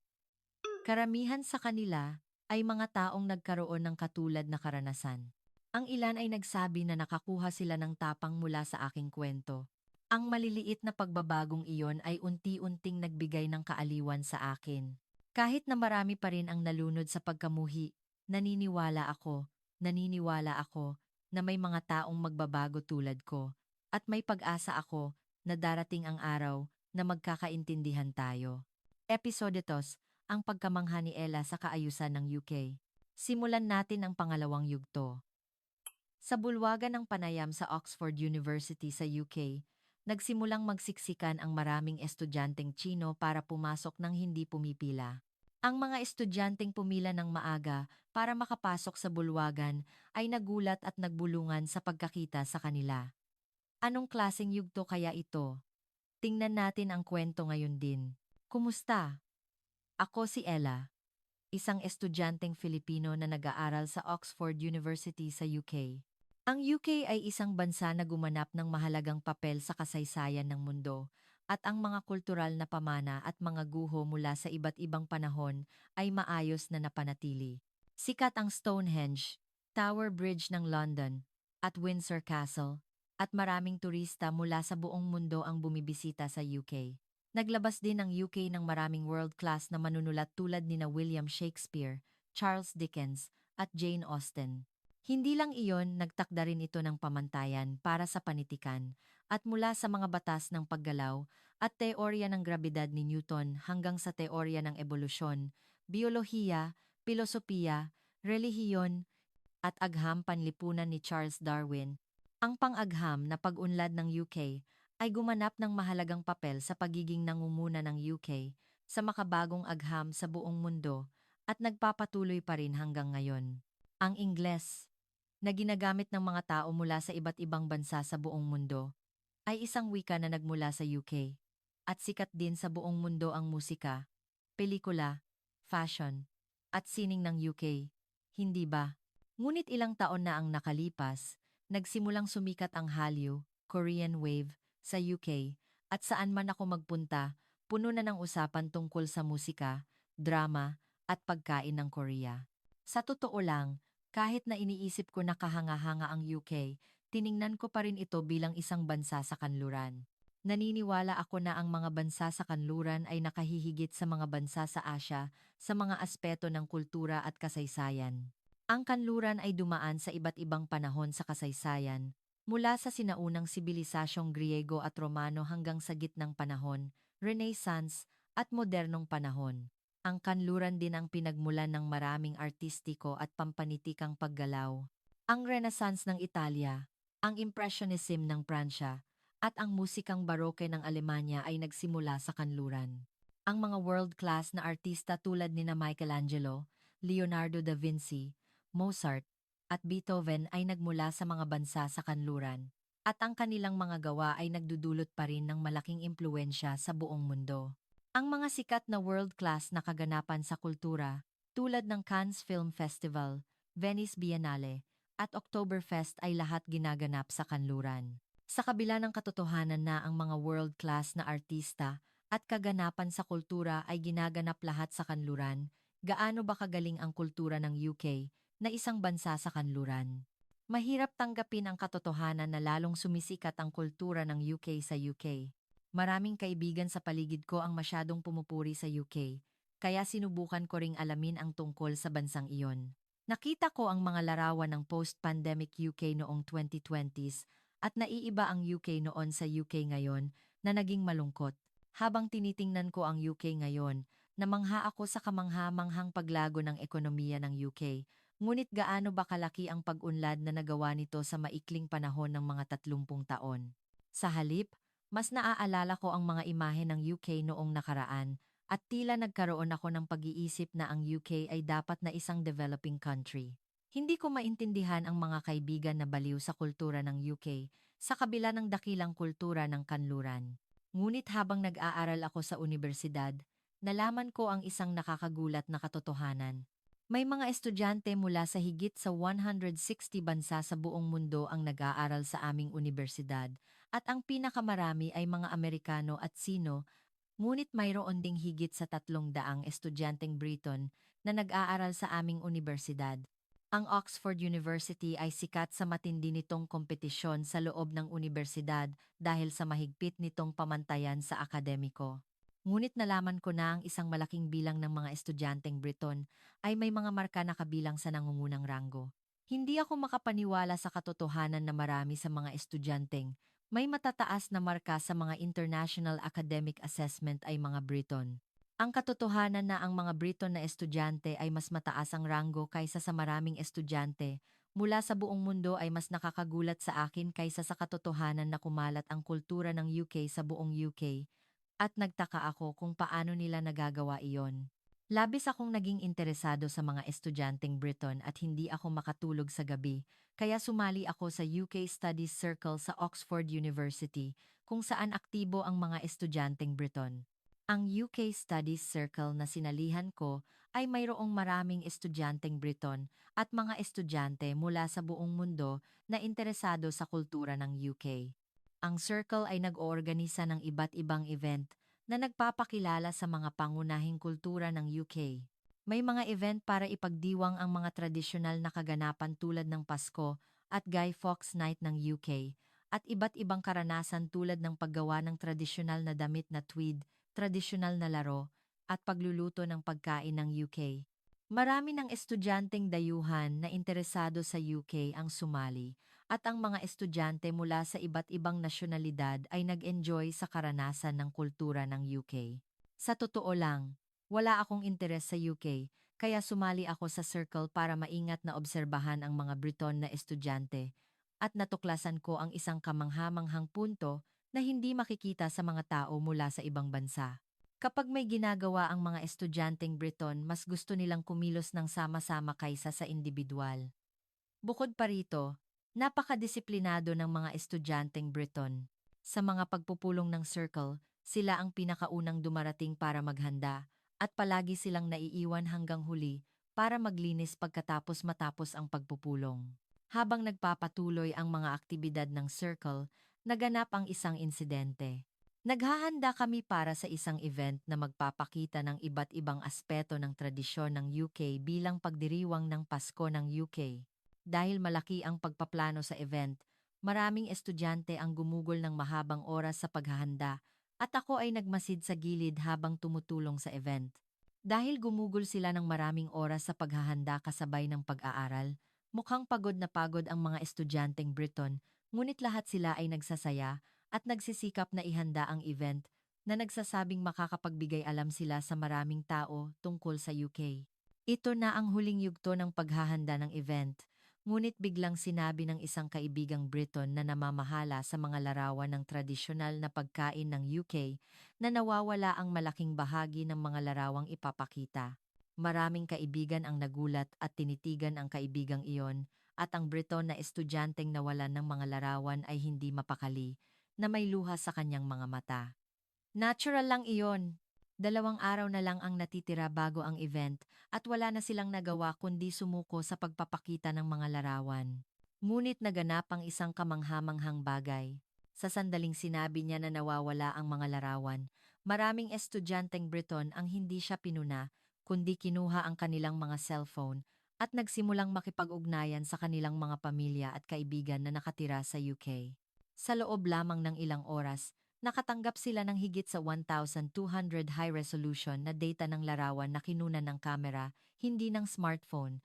Karamihan sa kanila ay mga taong nagkaroon ng katulad na karanasan. Ang ilan ay nagsabi na nakakuha sila ng tapang mula sa aking kwento. Ang maliliit na pagbabagong iyon ay unti-unting nagbigay ng kaaliwan sa akin. Kahit na marami pa rin ang nalunod sa pagkamuhi, naniniwala ako na may mga taong magbabago tulad ko, at may pag-asa ako na darating ang araw na magkakaintindihan tayo. Episode 2, ang pagkamangha ni Ella sa kaayusan ng UK. Simulan natin ang pangalawang yugto. Sa bulwagan ng panayam sa Oxford University sa UK, nagsimulang magsiksikan ang maraming estudyanteng Tsino para pumasok ng hindi pumipila. Ang mga estudyanteng pumila ng maaga para makapasok sa bulwagan ay nagulat at nagbulungan sa pagkakita sa kanila. Anong klaseng yugto kaya ito? Tingnan natin ang kwento ngayon din. Kumusta? Ako si Ella, isang estudyanteng Filipino na nag-aaral sa Oxford University sa UK. Ang UK ay isang bansa na gumanap ng mahalagang papel sa kasaysayan ng mundo, at ang mga kultural na pamana at mga guho mula sa iba't ibang panahon ay maayos na napanatili. Sikat ang Stonehenge, Tower Bridge ng London, at Windsor Castle, at maraming turista mula sa buong mundo ang bumibisita sa UK. Naglabas din ang UK ng maraming world-class na manunulat tulad nina William Shakespeare, Charles Dickens, at Jane Austen. Hindi lang iyon, nagtakda rin ito ng pamantayan para sa panitikan, at mula sa mga batas ng paggalaw at teorya ng grabidad ni Newton hanggang sa teorya ng ebolusyon, biolohiya, pilosopiya, relihiyon, at agham panlipunan ni Charles Darwin, ang pang-agham na pag-unlad ng UK ay gumanap ng mahalagang papel sa pagiging nangunguna ng UK sa makabagong agham sa buong mundo at nagpapatuloy pa rin hanggang ngayon. Ang Ingles, na ginagamit ng mga tao mula sa iba't ibang bansa sa buong mundo, ay isang wika na nagmula sa UK at sikat din sa buong mundo ang musika, pelikula, fashion, at sining ng UK, hindi ba? Ngunit ilang taon na ang nakalipas, nagsimulang sumikat ang Hallyu, Korean Wave, sa UK, at saan man ako magpunta, puno na ng usapan tungkol sa musika, drama, at pagkain ng Korea. Sa totoo lang, kahit na iniisip ko na kahanga-hanga ang UK, tiningnan ko pa rin ito bilang isang bansa sa kanluran. Naniniwala ako na ang mga bansa sa kanluran ay nakahihigit sa mga bansa sa Asya sa mga aspeto ng kultura at kasaysayan. Ang kanluran ay dumaan sa iba't ibang panahon sa kasaysayan, mula sa sinaunang sibilisasyong Griego at Romano hanggang sa gitnang panahon, Renaissance, at modernong panahon. Ang kanluran din ang pinagmulan ng maraming artistiko at pampanitikang paggalaw. Ang Renaissance ng Italia, ang Impressionism ng Pransya, at ang musikang baroke ng Alemanya ay nagsimula sa kanluran. Ang mga world-class na artista tulad nina Michelangelo, Leonardo da Vinci, Mozart, at Beethoven ay nagmula sa mga bansa sa kanluran, at ang kanilang mga gawa ay nagdudulot pa rin ng malaking impluensya sa buong mundo. Ang mga sikat na world-class na kaganapan sa kultura, tulad ng Cannes Film Festival, Venice Biennale, at Oktoberfest ay lahat ginaganap sa kanluran. Sa kabila ng katotohanan na ang mga world-class na artista at kaganapan sa kultura ay ginaganap lahat sa kanluran, gaano ba kagaling ang kultura ng UK na isang bansa sa kanluran? Mahirap tanggapin ang katotohanan na lalong sumisikat ang kultura ng UK sa UK. Maraming kaibigan sa paligid ko ang masyadong pumupuri sa UK, kaya sinubukan ko ring alamin ang tungkol sa bansang iyon. Nakita ko ang mga larawan ng post-pandemic UK noong 2020s at naiiba ang UK noon sa UK ngayon na naging malungkot. Habang tinitingnan ko ang UK ngayon, namangha ako sa kamangha-manghang paglago ng ekonomiya ng UK. Ngunit gaano ba kalaki ang pag-unlad na nagawa nito sa maikling panahon ng mga 30 taon? Sa halip, mas naaalala ko ang mga imahe ng UK noong nakaraan at tila nagkaroon ako ng pag-iisip na ang UK ay dapat na isang developing country. Hindi ko maintindihan ang mga kaibigan na baliw sa kultura ng UK sa kabila ng dakilang kultura ng kanluran. Ngunit habang nag-aaral ako sa universidad, nalaman ko ang isang nakakagulat na katotohanan. May mga estudyante mula sa higit sa 160 bansa sa buong mundo ang nag-aaral sa aming universidad at ang pinakamarami ay mga Amerikano at Sino, ngunit mayroon ding higit sa 300 estudyanteng Briton na nag-aaral sa aming universidad. Ang Oxford University ay sikat sa matindi nitong kompetisyon sa loob ng universidad dahil sa mahigpit nitong pamantayan sa akademiko. Ngunit nalaman ko na ang isang malaking bilang ng mga estudyanteng Briton ay may mga marka na kabilang sa nangungunang ranggo. Hindi ako makapaniwala sa katotohanan na marami sa mga estudyanteng may matataas na marka sa mga International Academic Assessment ay mga Briton. Ang katotohanan na ang mga Briton na estudyante ay mas mataas ang ranggo kaysa sa maraming estudyante mula sa buong mundo ay mas nakakagulat sa akin kaysa sa katotohanan na kumalat ang kultura ng UK sa buong UK, at nagtaka ako kung paano nila nagagawa iyon. Labis akong naging interesado sa mga estudyanteng Briton at hindi ako makatulog sa gabi, kaya sumali ako sa UK Studies Circle sa Oxford University, kung saan aktibo ang mga estudyanteng Briton. Ang UK Studies Circle na sinalihan ko ay mayroong maraming estudyanteng Briton at mga estudyante mula sa buong mundo na interesado sa kultura ng UK. Ang circle ay nag-oorganisa ng iba't ibang event na nagpapakilala sa mga pangunahing kultura ng UK. May mga event para ipagdiwang ang mga tradisyonal na kaganapan tulad ng Pasko at Guy Fawkes Night ng UK, at iba't ibang karanasan tulad ng paggawa ng tradisyonal na damit na tweed, tradisyonal na laro, at pagluluto ng pagkain ng UK. Marami ng estudyanteng dayuhan na interesado sa UK ang sumali, at ang mga estudyante mula sa iba't ibang nasyonalidad ay nag-enjoy sa karanasan ng kultura ng UK. Sa totoo lang, wala akong interes sa UK, kaya sumali ako sa circle para maingat na obserbahan ang mga Briton na estudyante, at natuklasan ko ang isang kamanghamanghang punto na hindi makikita sa mga tao mula sa ibang bansa. Kapag may ginagawa ang mga estudyanteng Briton, mas gusto nilang kumilos ng sama-sama kaysa sa individual. Bukod pa rito, napakadisiplinado ng mga estudyanteng Briton. Sa mga pagpupulong ng circle, sila ang pinakaunang dumarating para maghanda, at palagi silang naiiwan hanggang huli para maglinis pagkatapos matapos ang pagpupulong. Habang nagpapatuloy ang mga aktibidad ng circle, naganap ang isang insidente. Naghahanda kami para sa isang event na magpapakita ng iba't ibang aspeto ng tradisyon ng UK bilang pagdiriwang ng Pasko ng UK. Dahil malaki ang pagpaplano sa event, maraming estudyante ang gumugol ng mahabang oras sa paghahanda, at ako ay nagmasid sa gilid habang tumutulong sa event. Dahil gumugol sila ng maraming oras sa paghahanda kasabay ng pag-aaral, mukhang pagod na pagod ang mga estudyanteng Briton, ngunit lahat sila ay nagsasaya at nagsisikap na ihanda ang event na nagsasabing makakapagbigay alam sila sa maraming tao tungkol sa UK. Ito na ang huling yugto ng paghahanda ng event, ngunit biglang sinabi ng isang kaibigang Briton na namamahala sa mga larawan ng tradisyonal na pagkain ng UK na nawawala ang malaking bahagi ng mga larawang ipapakita. Maraming kaibigan ang nagulat at tinitigan ang kaibigang iyon, at ang Briton na estudyanteng nawalan ng mga larawan ay hindi mapakali na may luha sa kanyang mga mata. Natural lang iyon. 2 araw na lang ang natitira bago ang event, at wala na silang nagawa kundi sumuko sa pagpapakita ng mga larawan. Ngunit naganap ang isang kamanghamanghang bagay. Sa sandaling sinabi niya na nawawala ang mga larawan, maraming estudyanteng Briton ang hindi siya pinuna, kundi kinuha ang kanilang mga cellphone at nagsimulang makipag-ugnayan sa kanilang mga pamilya at kaibigan na nakatira sa UK. Sa loob lamang ng ilang oras, nakatanggap sila ng higit sa 1,200 high-resolution na data ng larawan na kinunan ng kamera, hindi ng smartphone.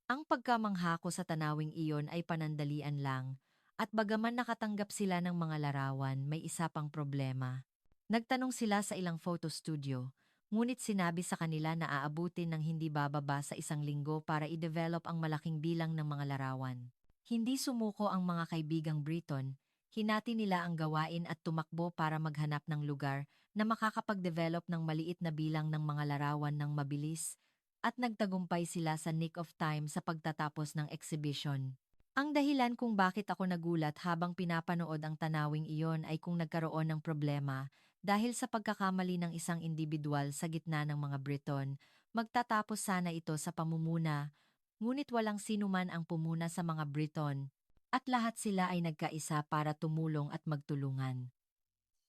Ang pagkamangha ko sa tanawing iyon ay panandalian lang, at bagaman nakatanggap sila ng mga larawan, may isa pang problema. Nagtanong sila sa ilang photo studio, ngunit sinabi sa kanila na aabutin ng hindi bababa sa 1 linggo para i-develop ang malaking bilang ng mga larawan. Hindi sumuko ang mga kaibigang Briton. Hinati nila ang gawain at tumakbo para maghanap ng lugar na makakapag-develop ng maliit na bilang ng mga larawan ng mabilis, at nagtagumpay sila sa nick of time sa pagtatapos ng exhibition. Ang dahilan kung bakit ako nagulat habang pinapanood ang tanawing iyon ay kung nagkaroon ng problema dahil sa pagkakamali ng isang individual sa gitna ng mga Briton. Magtatapos sana ito sa pamumuna, ngunit walang sinuman ang pumuna sa mga Briton, at lahat sila ay nagkaisa para tumulong at magtulungan.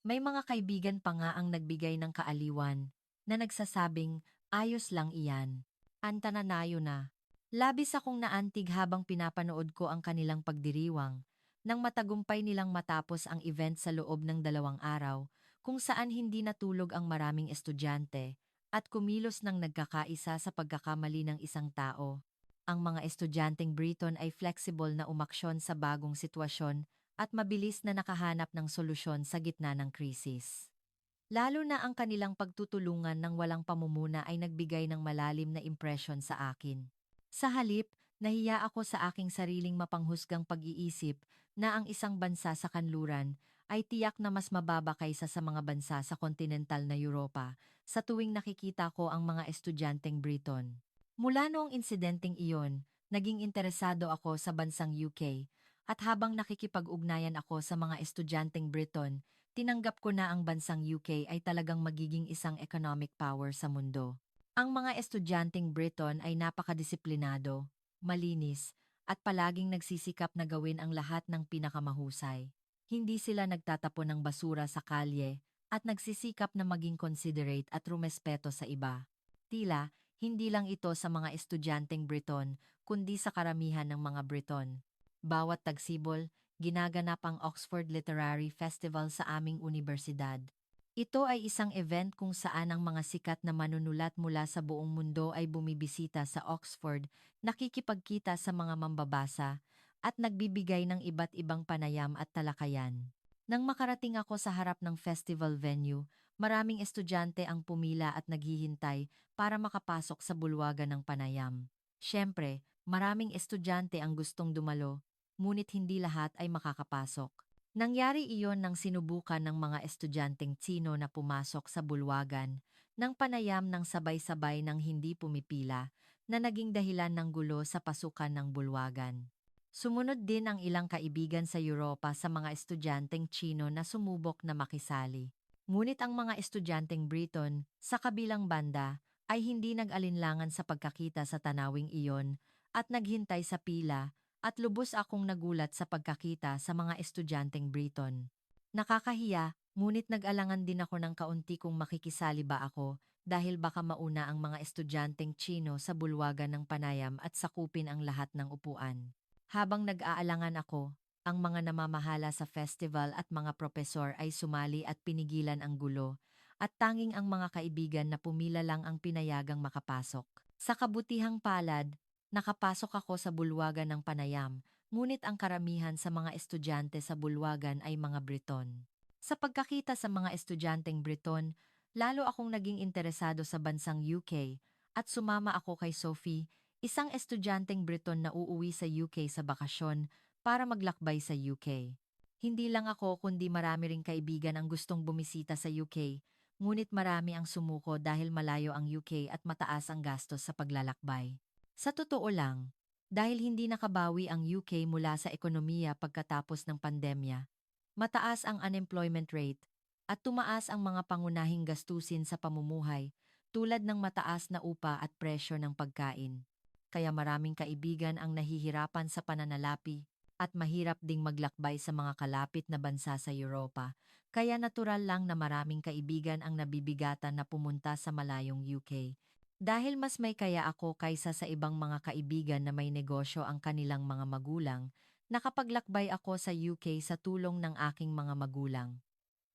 May mga kaibigan pa nga ang nagbigay ng kaaliwan na nagsasabing, ayos lang iyan. Antananayo na. Labis akong naantig habang pinapanood ko ang kanilang pagdiriwang nang matagumpay nilang matapos ang event sa loob ng 2 araw, kung saan hindi natulog ang maraming estudyante at kumilos ng nagkakaisa sa pagkakamali ng isang tao. Ang mga estudyanteng Briton ay flexible na umaksyon sa bagong sitwasyon at mabilis na nakahanap ng solusyon sa gitna ng krisis. Lalo na ang kanilang pagtutulungan ng walang pamumuna ay nagbigay ng malalim na impresyon sa akin. Sa halip, nahiya ako sa aking sariling mapanghusgang pag-iisip na ang isang bansa sa kanluran ay tiyak na mas mababa kaysa sa mga bansa sa kontinental na Europa sa tuwing nakikita ko ang mga estudyanteng Briton. Mula noong insidenteng iyon, naging interesado ako sa bansang UK at habang nakikipag-ugnayan ako sa mga estudyanteng Briton, tinanggap ko na ang bansang UK ay talagang magiging isang economic power sa mundo. Ang mga estudyanteng Briton ay napakadisiplinado, malinis, at palaging nagsisikap na gawin ang lahat ng pinakamahusay. Hindi sila nagtatapon ng basura sa kalye at nagsisikap na maging considerate at rumespeto sa iba. Tila, hindi lang ito sa mga estudyanteng Briton, kundi sa karamihan ng mga Briton. Bawat tagsibol, ginaganap ang Oxford Literary Festival sa aming universidad. Ito ay isang event kung saan ang mga sikat na manunulat mula sa buong mundo ay bumibisita sa Oxford, nakikipagkita sa mga mambabasa, at nagbibigay ng iba't ibang panayam at talakayan. Nang makarating ako sa harap ng festival venue, maraming estudyante ang pumila at naghihintay para makapasok sa bulwagan ng panayam. Siyempre, maraming estudyante ang gustong dumalo, ngunit hindi lahat ay makakapasok. Nangyari iyon nang sinubukan ng mga estudyanteng Tsino na pumasok sa bulwagan ng panayam ng sabay-sabay ng hindi pumipila na naging dahilan ng gulo sa pasukan ng bulwagan. Sumunod din ang ilang kaibigan sa Europa sa mga estudyanteng Tsino na sumubok na makisali. Ngunit ang mga estudyanteng Briton, sa kabilang banda, ay hindi nag-alinlangan sa pagkakita sa tanawing iyon at naghintay sa pila at lubos akong nagulat sa pagkakita sa mga estudyanteng Briton. Nakakahiya, ngunit nag-alangan din ako ng kaunti kung makikisali ba ako dahil baka mauna ang mga estudyanteng Tsino sa bulwagan ng panayam at sakupin ang lahat ng upuan. Habang nag-aalangan ako, ang mga namamahala sa festival at mga propesor ay sumali at pinigilan ang gulo, at tanging ang mga kaibigan na pumila lang ang pinayagang makapasok. Sa kabutihang palad, nakapasok ako sa bulwagan ng panayam, ngunit ang karamihan sa mga estudyante sa bulwagan ay mga Briton. Sa pagkakita sa mga estudyanteng Briton, lalo akong naging interesado sa bansang UK at sumama ako kay Sophie, isang estudyanteng Briton na uuwi sa UK sa bakasyon para maglakbay sa UK. Hindi lang ako kundi marami ring kaibigan ang gustong bumisita sa UK, ngunit marami ang sumuko dahil malayo ang UK at mataas ang gastos sa paglalakbay. Sa totoo lang, dahil hindi nakabawi ang UK mula sa ekonomiya pagkatapos ng pandemya, mataas ang unemployment rate at tumaas ang mga pangunahing gastusin sa pamumuhay tulad ng mataas na upa at presyo ng pagkain. Kaya maraming kaibigan ang nahihirapan sa pananalapi at mahirap ding maglakbay sa mga kalapit na bansa sa Europa, kaya natural lang na maraming kaibigan ang nabibigatan na pumunta sa malayong UK. Dahil mas may kaya ako kaysa sa ibang mga kaibigan na may negosyo ang kanilang mga magulang, nakapaglakbay ako sa UK sa tulong ng aking mga magulang.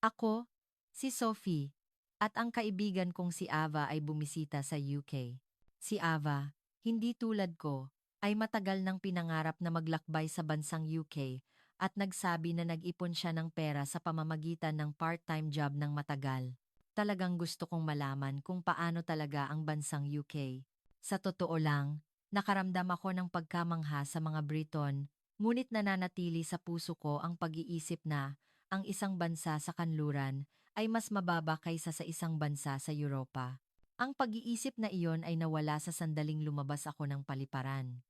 Ako, si Sophie, at ang kaibigan kong si Ava ay bumisita sa UK. Si Ava, hindi tulad ko, ay matagal nang pinangarap na maglakbay sa bansang UK at nagsabi na nag-ipon siya ng pera sa pamamagitan ng part-time job ng matagal. Talagang gusto kong malaman kung paano talaga ang bansang UK. Sa totoo lang, nakaramdam ako ng pagkamangha sa mga Briton, ngunit nananatili sa puso ko ang pag-iisip na ang isang bansa sa kanluran ay mas mababa kaysa sa isang bansa sa Europa. Ang pag-iisip na iyon ay nawala sa sandaling lumabas ako ng paliparan.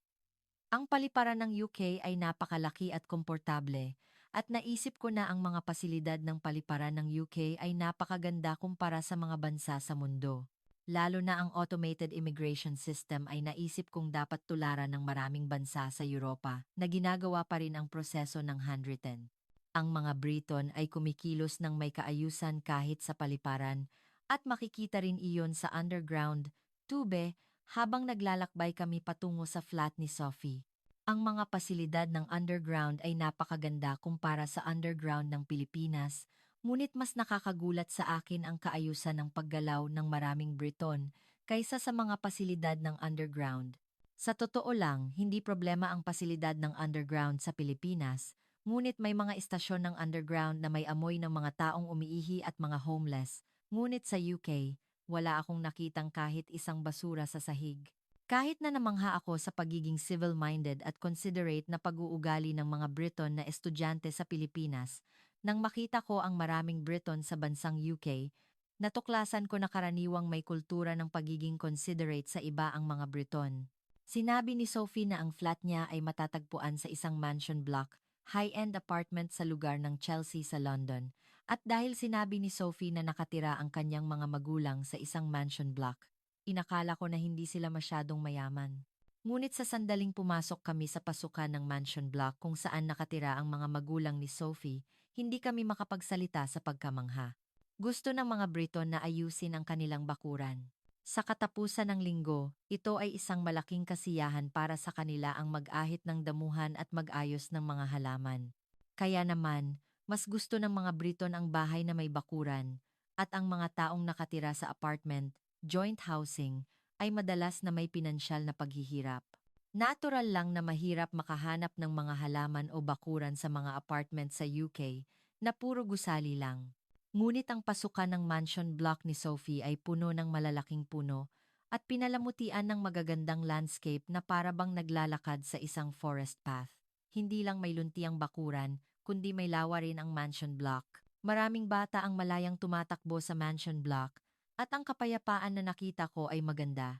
Ang paliparan ng UK ay napakalaki at komportable, at naisip ko na ang mga pasilidad ng paliparan ng UK ay napakaganda kumpara sa mga bansa sa mundo. Lalo na ang automated immigration system ay naisip kong dapat tularan ng maraming bansa sa Europa na ginagawa pa rin ang proseso ng handwritten. Ang mga Briton ay kumikilos ng may kaayusan kahit sa paliparan at makikita rin iyon sa underground tube habang naglalakbay kami patungo sa flat ni Sophie. Ang mga pasilidad ng underground ay napakaganda kumpara sa underground ng Pilipinas, ngunit mas nakakagulat sa akin ang kaayusan ng paggalaw ng maraming Briton kaysa sa mga pasilidad ng underground. Sa totoo lang, hindi problema ang pasilidad ng underground sa Pilipinas, ngunit may mga istasyon ng underground na may amoy ng mga taong umiihi at mga homeless, ngunit sa UK, wala akong nakitang kahit isang basura sa sahig. Kahit na namangha ako sa pagiging civil-minded at considerate na pag-uugali ng mga Briton na estudyante sa Pilipinas, Nang makita ko ang maraming Briton sa bansang UK, natuklasan ko na karaniwang may kultura ng pagiging considerate sa iba ang mga Briton. Sinabi ni Sophie na ang flat niya ay matatagpuan sa isang mansion block, high-end apartment sa lugar ng Chelsea sa London. At dahil sinabi ni Sophie na nakatira ang kanyang mga magulang sa isang mansion block, inakala ko na hindi sila masyadong mayaman. Ngunit sa sandaling pumasok kami sa pasukan ng mansion block kung saan nakatira ang mga magulang ni Sophie, hindi kami makapagsalita sa pagkamangha. Gusto ng mga Briton na ayusin ang kanilang bakuran. Sa katapusan ng linggo, ito ay isang malaking kasiyahan para sa kanila ang mag-ahit ng damuhan at mag-ayos ng mga halaman. Kaya naman, mas gusto ng mga Briton ang bahay na may bakuran, at ang mga taong nakatira sa apartment, joint housing, ay madalas na may pinansyal na paghihirap. Natural lang na mahirap makahanap ng mga halaman o bakuran sa mga apartment sa UK na puro gusali lang. Ngunit ang pasukan ng mansion block ni Sophie ay puno ng malalaking puno at pinalamutian ng magagandang landscape na para bang naglalakad sa isang forest path. Hindi lang may luntiang bakuran, kundi may lawa rin ang mansion block. Maraming bata ang malayang tumatakbo sa mansion block at ang kapayapaan na nakita ko ay maganda.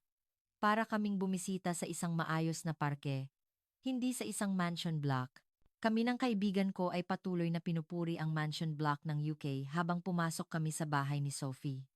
Para kaming bumisita sa isang maayos na parke, hindi sa isang mansion block. Kami ng kaibigan ko ay patuloy na pinupuri ang mansion block ng UK habang pumasok kami sa bahay ni Sophie.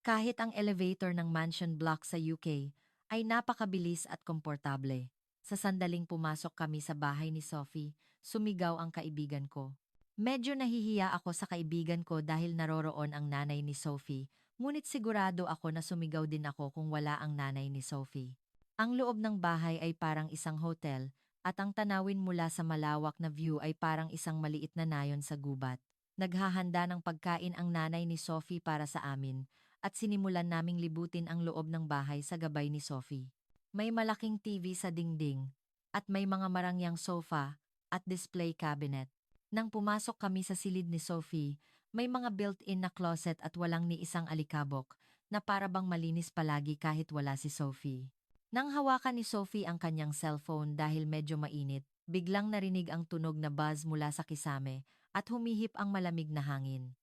Kahit ang elevator ng mansion block sa UK ay napakabilis at komportable. Sa sandaling pumasok kami sa bahay ni Sophie, sumigaw ang kaibigan ko. Medyo nahihiya ako sa kaibigan ko dahil naroroon ang nanay ni Sophie, ngunit sigurado ako na sumigaw din ako kung wala ang nanay ni Sophie. Ang loob ng bahay ay parang isang hotel, at ang tanawin mula sa malawak na view ay parang isang maliit na nayon sa gubat. Naghahanda ng pagkain ang nanay ni Sophie para sa amin, at sinimulan naming libutin ang loob ng bahay sa gabay ni Sophie. May malaking TV sa dingding, at may mga marangyang sofa at display cabinet. Nang pumasok kami sa silid ni Sophie, may mga built-in na closet at walang ni isang alikabok na para bang malinis palagi kahit wala si Sophie. Nang hawakan ni Sophie ang kanyang cellphone dahil medyo mainit, biglang narinig ang tunog na buzz mula sa kisame at humihip ang malamig na hangin.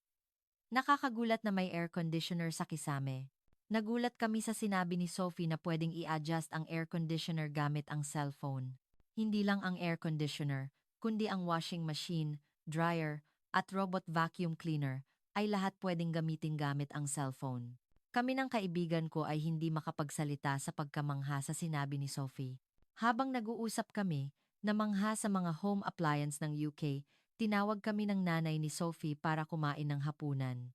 Nakakagulat na may air conditioner sa kisame. Nagulat kami sa sinabi ni Sophie na pwedeng i-adjust ang air conditioner gamit ang cellphone. Hindi lang ang air conditioner, kundi ang washing machine, dryer, at robot vacuum cleaner ay lahat pwedeng gamitin gamit ang cellphone. Kami ng kaibigan ko ay hindi makapagsalita sa pagkamangha sa sinabi ni Sophie. Habang nag-uusap kami, namangha sa mga home appliance ng UK, tinawag kami ng nanay ni Sophie para kumain ng hapunan.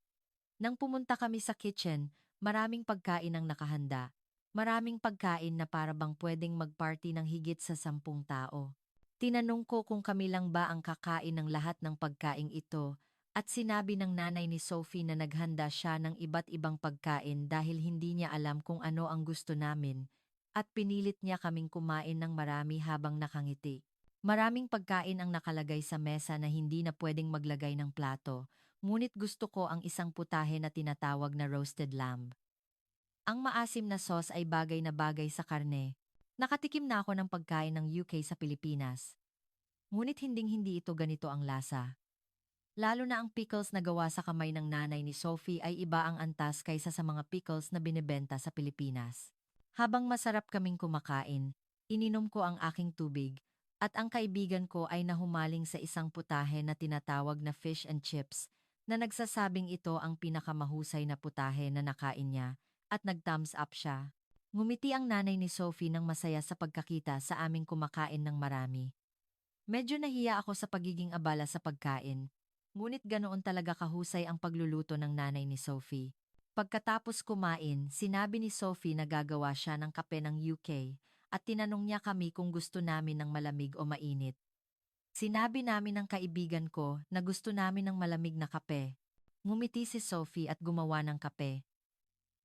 Nang pumunta kami sa kitchen, maraming pagkain ang nakahanda. Maraming pagkain na para bang pwedeng mag-party ng higit sa 10 tao. Tinanong ko kung kami lang ba ang kakain ng lahat ng pagkaing ito, at sinabi ng nanay ni Sophie na naghanda siya ng iba't ibang pagkain dahil hindi niya alam kung ano ang gusto namin, at pinilit niya kaming kumain ng marami habang nakangiti. Maraming pagkain ang nakalagay sa mesa na hindi na pwedeng maglagay ng plato, ngunit gusto ko ang isang putahe na tinatawag na roasted lamb. Ang maasim na sauce ay bagay sa karne. Nakatikim na ako ng pagkain ng UK sa Pilipinas. Ngunit hinding-hindi ito ganito ang lasa. Lalo na ang pickles na gawa sa kamay ng nanay ni Sophie ay iba ang antas kaysa sa mga pickles na binebenta sa Pilipinas. Habang masarap kaming kumakain, ininom ko ang aking tubig, at ang kaibigan ko ay nahumaling sa isang putahe na tinatawag na fish and chips, na nagsasabing ito ang pinakamahusay na putahe na nakain niya, at nag-thumbs up siya. Ngumiti ang nanay ni Sophie ng masaya sa pagkakita sa aming kumakain ng marami. Medyo nahiya ako sa pagiging abala sa pagkain, ngunit ganoon talaga kahusay ang pagluluto ng nanay ni Sophie. Pagkatapos kumain, sinabi ni Sophie na gagawa siya ng kape ng UK at tinanong niya kami kung gusto namin ng malamig o mainit. Sinabi namin ng kaibigan ko na gusto namin ng malamig na kape. Ngumiti si Sophie at gumawa ng kape.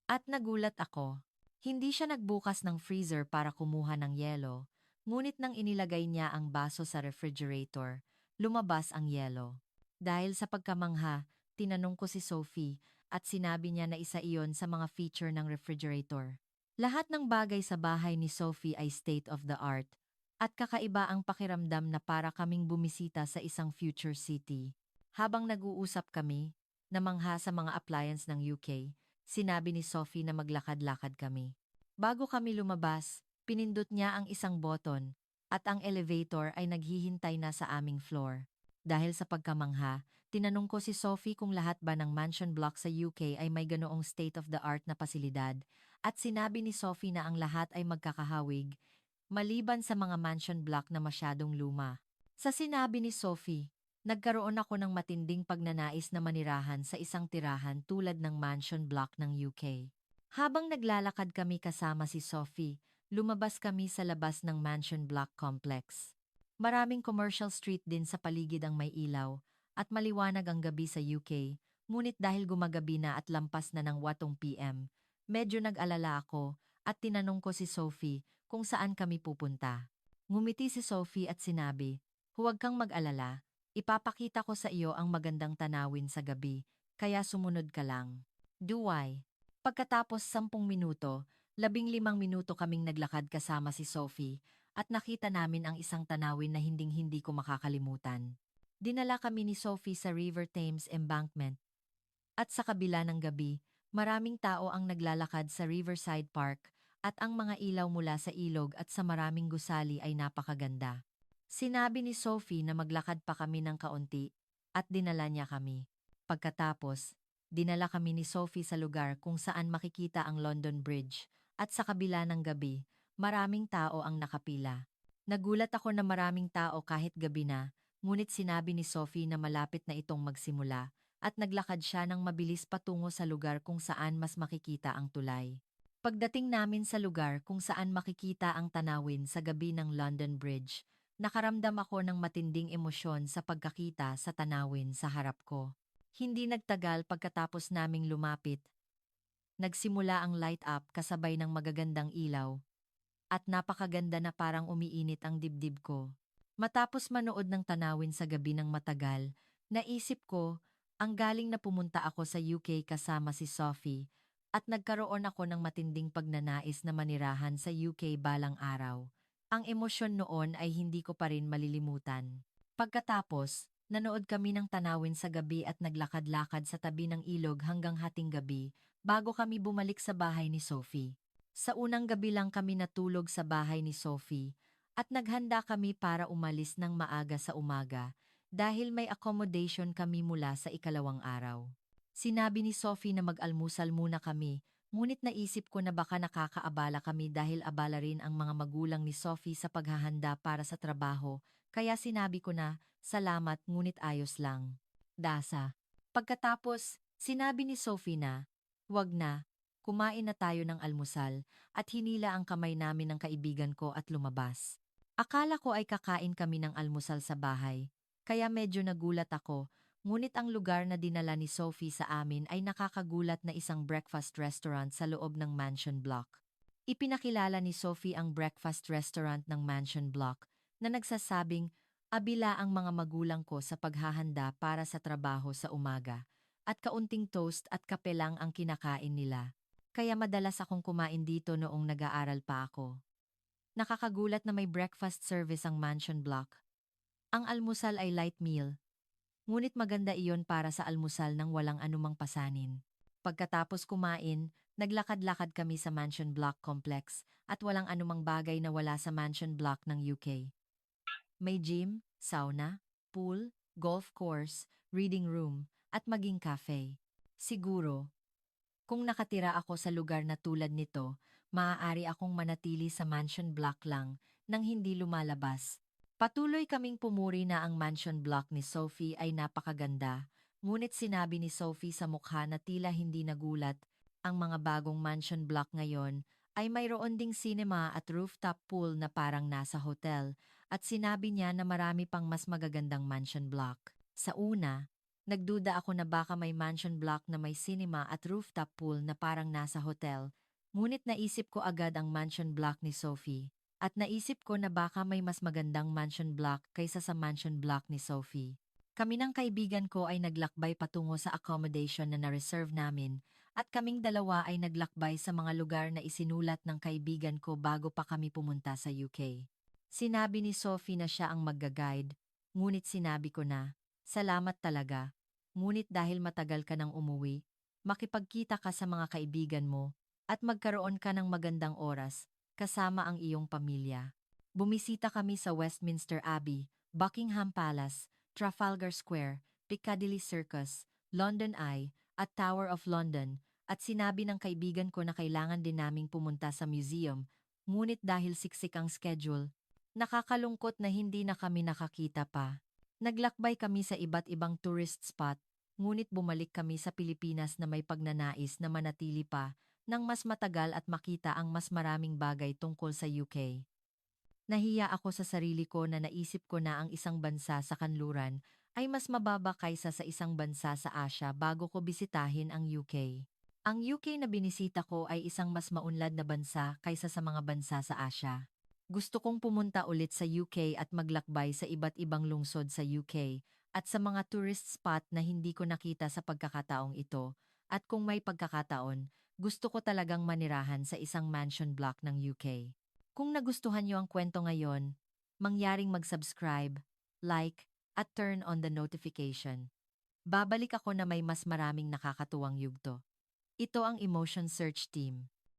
At nagulat ako. Hindi siya nagbukas ng freezer para kumuha ng yelo, ngunit nang inilagay niya ang baso sa refrigerator, lumabas ang yelo. Dahil sa pagkamangha, tinanong ko si Sophie at sinabi niya na isa iyon sa mga feature ng refrigerator. Lahat ng bagay sa bahay ni Sophie ay state of the art at kakaiba ang pakiramdam na para kaming bumisita sa isang future city. Habang nag-uusap kami, namangha sa mga appliance ng UK, sinabi ni Sophie na maglakad-lakad kami. Bago kami lumabas, pinindot niya ang isang button at ang elevator ay naghihintay na sa aming floor. Dahil sa pagkamangha, tinanong ko si Sophie kung lahat ba ng mansion block sa UK ay may ganoong state-of-the-art na pasilidad at sinabi ni Sophie na ang lahat ay magkakahawig, maliban sa mga mansion block na masyadong luma. Sa sinabi ni Sophie, nagkaroon ako ng matinding pagnanais na manirahan sa isang tirahan tulad ng mansion block ng UK. Habang naglalakad kami kasama si Sophie, lumabas kami sa labas ng mansion block complex. Maraming commercial street din sa paligid ang may ilaw at maliwanag ang gabi sa UK, ngunit dahil gumagabi na at lampas na ng 8 PM, medyo nag-alala ako at tinanong ko si Sophie kung saan kami pupunta. Ngumiti si Sophie at sinabi, "Huwag kang mag-alala, ipapakita ko sa iyo ang magandang tanawin sa gabi, kaya sumunod ka lang." Duway. Pagkatapos 10 minuto, 15 minuto kaming naglakad kasama si Sophie at nakita namin ang isang tanawin na hinding-hindi ko makakalimutan. Dinala kami ni Sophie sa River Thames Embankment at sa kabila ng gabi, maraming tao ang naglalakad sa Riverside Park at ang mga ilaw mula sa ilog at sa maraming gusali ay napakaganda. Sinabi ni Sophie na maglakad pa kami ng kaunti at dinala niya kami. Pagkatapos, dinala kami ni Sophie sa lugar kung saan makikita ang London Bridge at sa kabila ng gabi, maraming tao ang nakapila. Nagulat ako na maraming tao kahit gabi na, ngunit sinabi ni Sophie na malapit na itong magsimula at naglakad siya ng mabilis patungo sa lugar kung saan mas makikita ang tulay. Pagdating namin sa lugar kung saan makikita ang tanawin sa gabi ng London Bridge, nakaramdam ako ng matinding emosyon sa pagkakita sa tanawin sa harap ko. Hindi nagtagal pagkatapos naming lumapit, nagsimula ang light up kasabay ng magagandang ilaw, at napakaganda na parang umiinit ang dibdib ko. Matapos manood ng tanawin sa gabi ng matagal, naisip ko, ang galing na pumunta ako sa UK kasama si Sophie at nagkaroon ako ng matinding pagnanais na manirahan sa UK balang araw. Ang emosyon noon ay hindi ko pa rin malilimutan. Pagkatapos, nanood kami ng tanawin sa gabi at naglakad-lakad sa tabi ng ilog hanggang hating gabi bago kami bumalik sa bahay ni Sophie. Sa unang gabi lang kami natulog sa bahay ni Sophie at naghanda kami para umalis ng maaga sa umaga dahil may accommodation kami mula sa ikalawang araw. Sinabi ni Sophie na mag-almusal muna kami, ngunit naisip ko na baka nakakaabala kami dahil abala rin ang mga magulang ni Sophie sa paghahanda para sa trabaho, kaya sinabi ko na, "Salamat ngunit ayos lang." Dasa. Pagkatapos, sinabi ni Sophie na, "Wag na, kumain na tayo ng almusal," at hinila ang kamay namin ng kaibigan ko at lumabas. Akala ko ay kakain kami ng almusal sa bahay, kaya medyo nagulat ako, ngunit ang lugar na dinala ni Sophie sa amin ay nakakagulat na isang breakfast restaurant sa loob ng mansion block. Ipinakilala ni Sophie ang breakfast restaurant ng mansion block na nagsasabing, abila ang mga magulang ko sa paghahanda para sa trabaho sa umaga, at kaunting toast at kape lang ang kinakain nila. Kaya madalas akong kumain dito noong nag-aaral pa ako. Nakakagulat na may breakfast service ang mansion block. Ang almusal ay light meal, ngunit maganda iyon para sa almusal ng walang anumang pasanin. Pagkatapos kumain, naglakad-lakad kami sa mansion block complex at walang anumang bagay na wala sa mansion block ng UK. May gym, sauna, pool, golf course, reading room, at maging cafe. Siguro, kung nakatira ako sa lugar na tulad nito, maaari akong manatili sa mansion block lang nang hindi lumalabas. Patuloy kaming pumuri na ang mansion block ni Sophie ay napakaganda, ngunit sinabi ni Sophie sa mukha na tila hindi nagulat, ang mga bagong mansion block ngayon ay mayroon ding cinema at rooftop pool na parang nasa hotel, at sinabi niya na marami pang mas magagandang mansion block. Sa una, nagduda ako na baka may mansion block na may cinema at rooftop pool na parang nasa hotel, ngunit naisip ko agad ang mansion block ni Sophie, at naisip ko na baka may mas magandang mansion block kaysa sa mansion block ni Sophie. Kami ng kaibigan ko ay naglakbay patungo sa accommodation na na-reserve namin, at kaming dalawa ay naglakbay sa mga lugar na isinulat ng kaibigan ko bago pa kami pumunta sa UK. Sinabi ni Sophie na siya ang magga-guide, ngunit sinabi ko na, Salamat talaga. Ngunit dahil matagal ka nang umuwi, makipagkita ka sa mga kaibigan mo, at magkaroon ka ng magandang oras, kasama ang iyong pamilya. Bumisita kami sa Westminster Abbey, Buckingham Palace, Trafalgar Square, Piccadilly Circus, London Eye, at Tower of London, at sinabi ng kaibigan ko na kailangan din naming pumunta sa museum, ngunit dahil siksik ang schedule, nakakalungkot na hindi na kami nakakita pa. Naglakbay kami sa iba't ibang tourist spot, ngunit bumalik kami sa Pilipinas na may pagnanais na manatili pa nang mas matagal at makita ang mas maraming bagay tungkol sa UK. Nahiya ako sa sarili ko na naisip ko na ang isang bansa sa kanluran ay mas mababa kaysa sa isang bansa sa Asia bago ko bisitahin ang UK. Ang UK na binisita ko ay isang mas maunlad na bansa kaysa sa mga bansa sa Asia. Gusto kong pumunta ulit sa UK at maglakbay sa iba't ibang lungsod sa UK at sa mga tourist spot na hindi ko nakita sa pagkakataong ito. At kung may pagkakataon, gusto ko talagang manirahan sa isang mansion block ng UK. Kung nagustuhan niyo ang kwento ngayon, mangyaring mag-subscribe, like, at turn on the notification. Babalik ako na may mas maraming nakakatuwang yugto. Ito ang Emotion Search Team.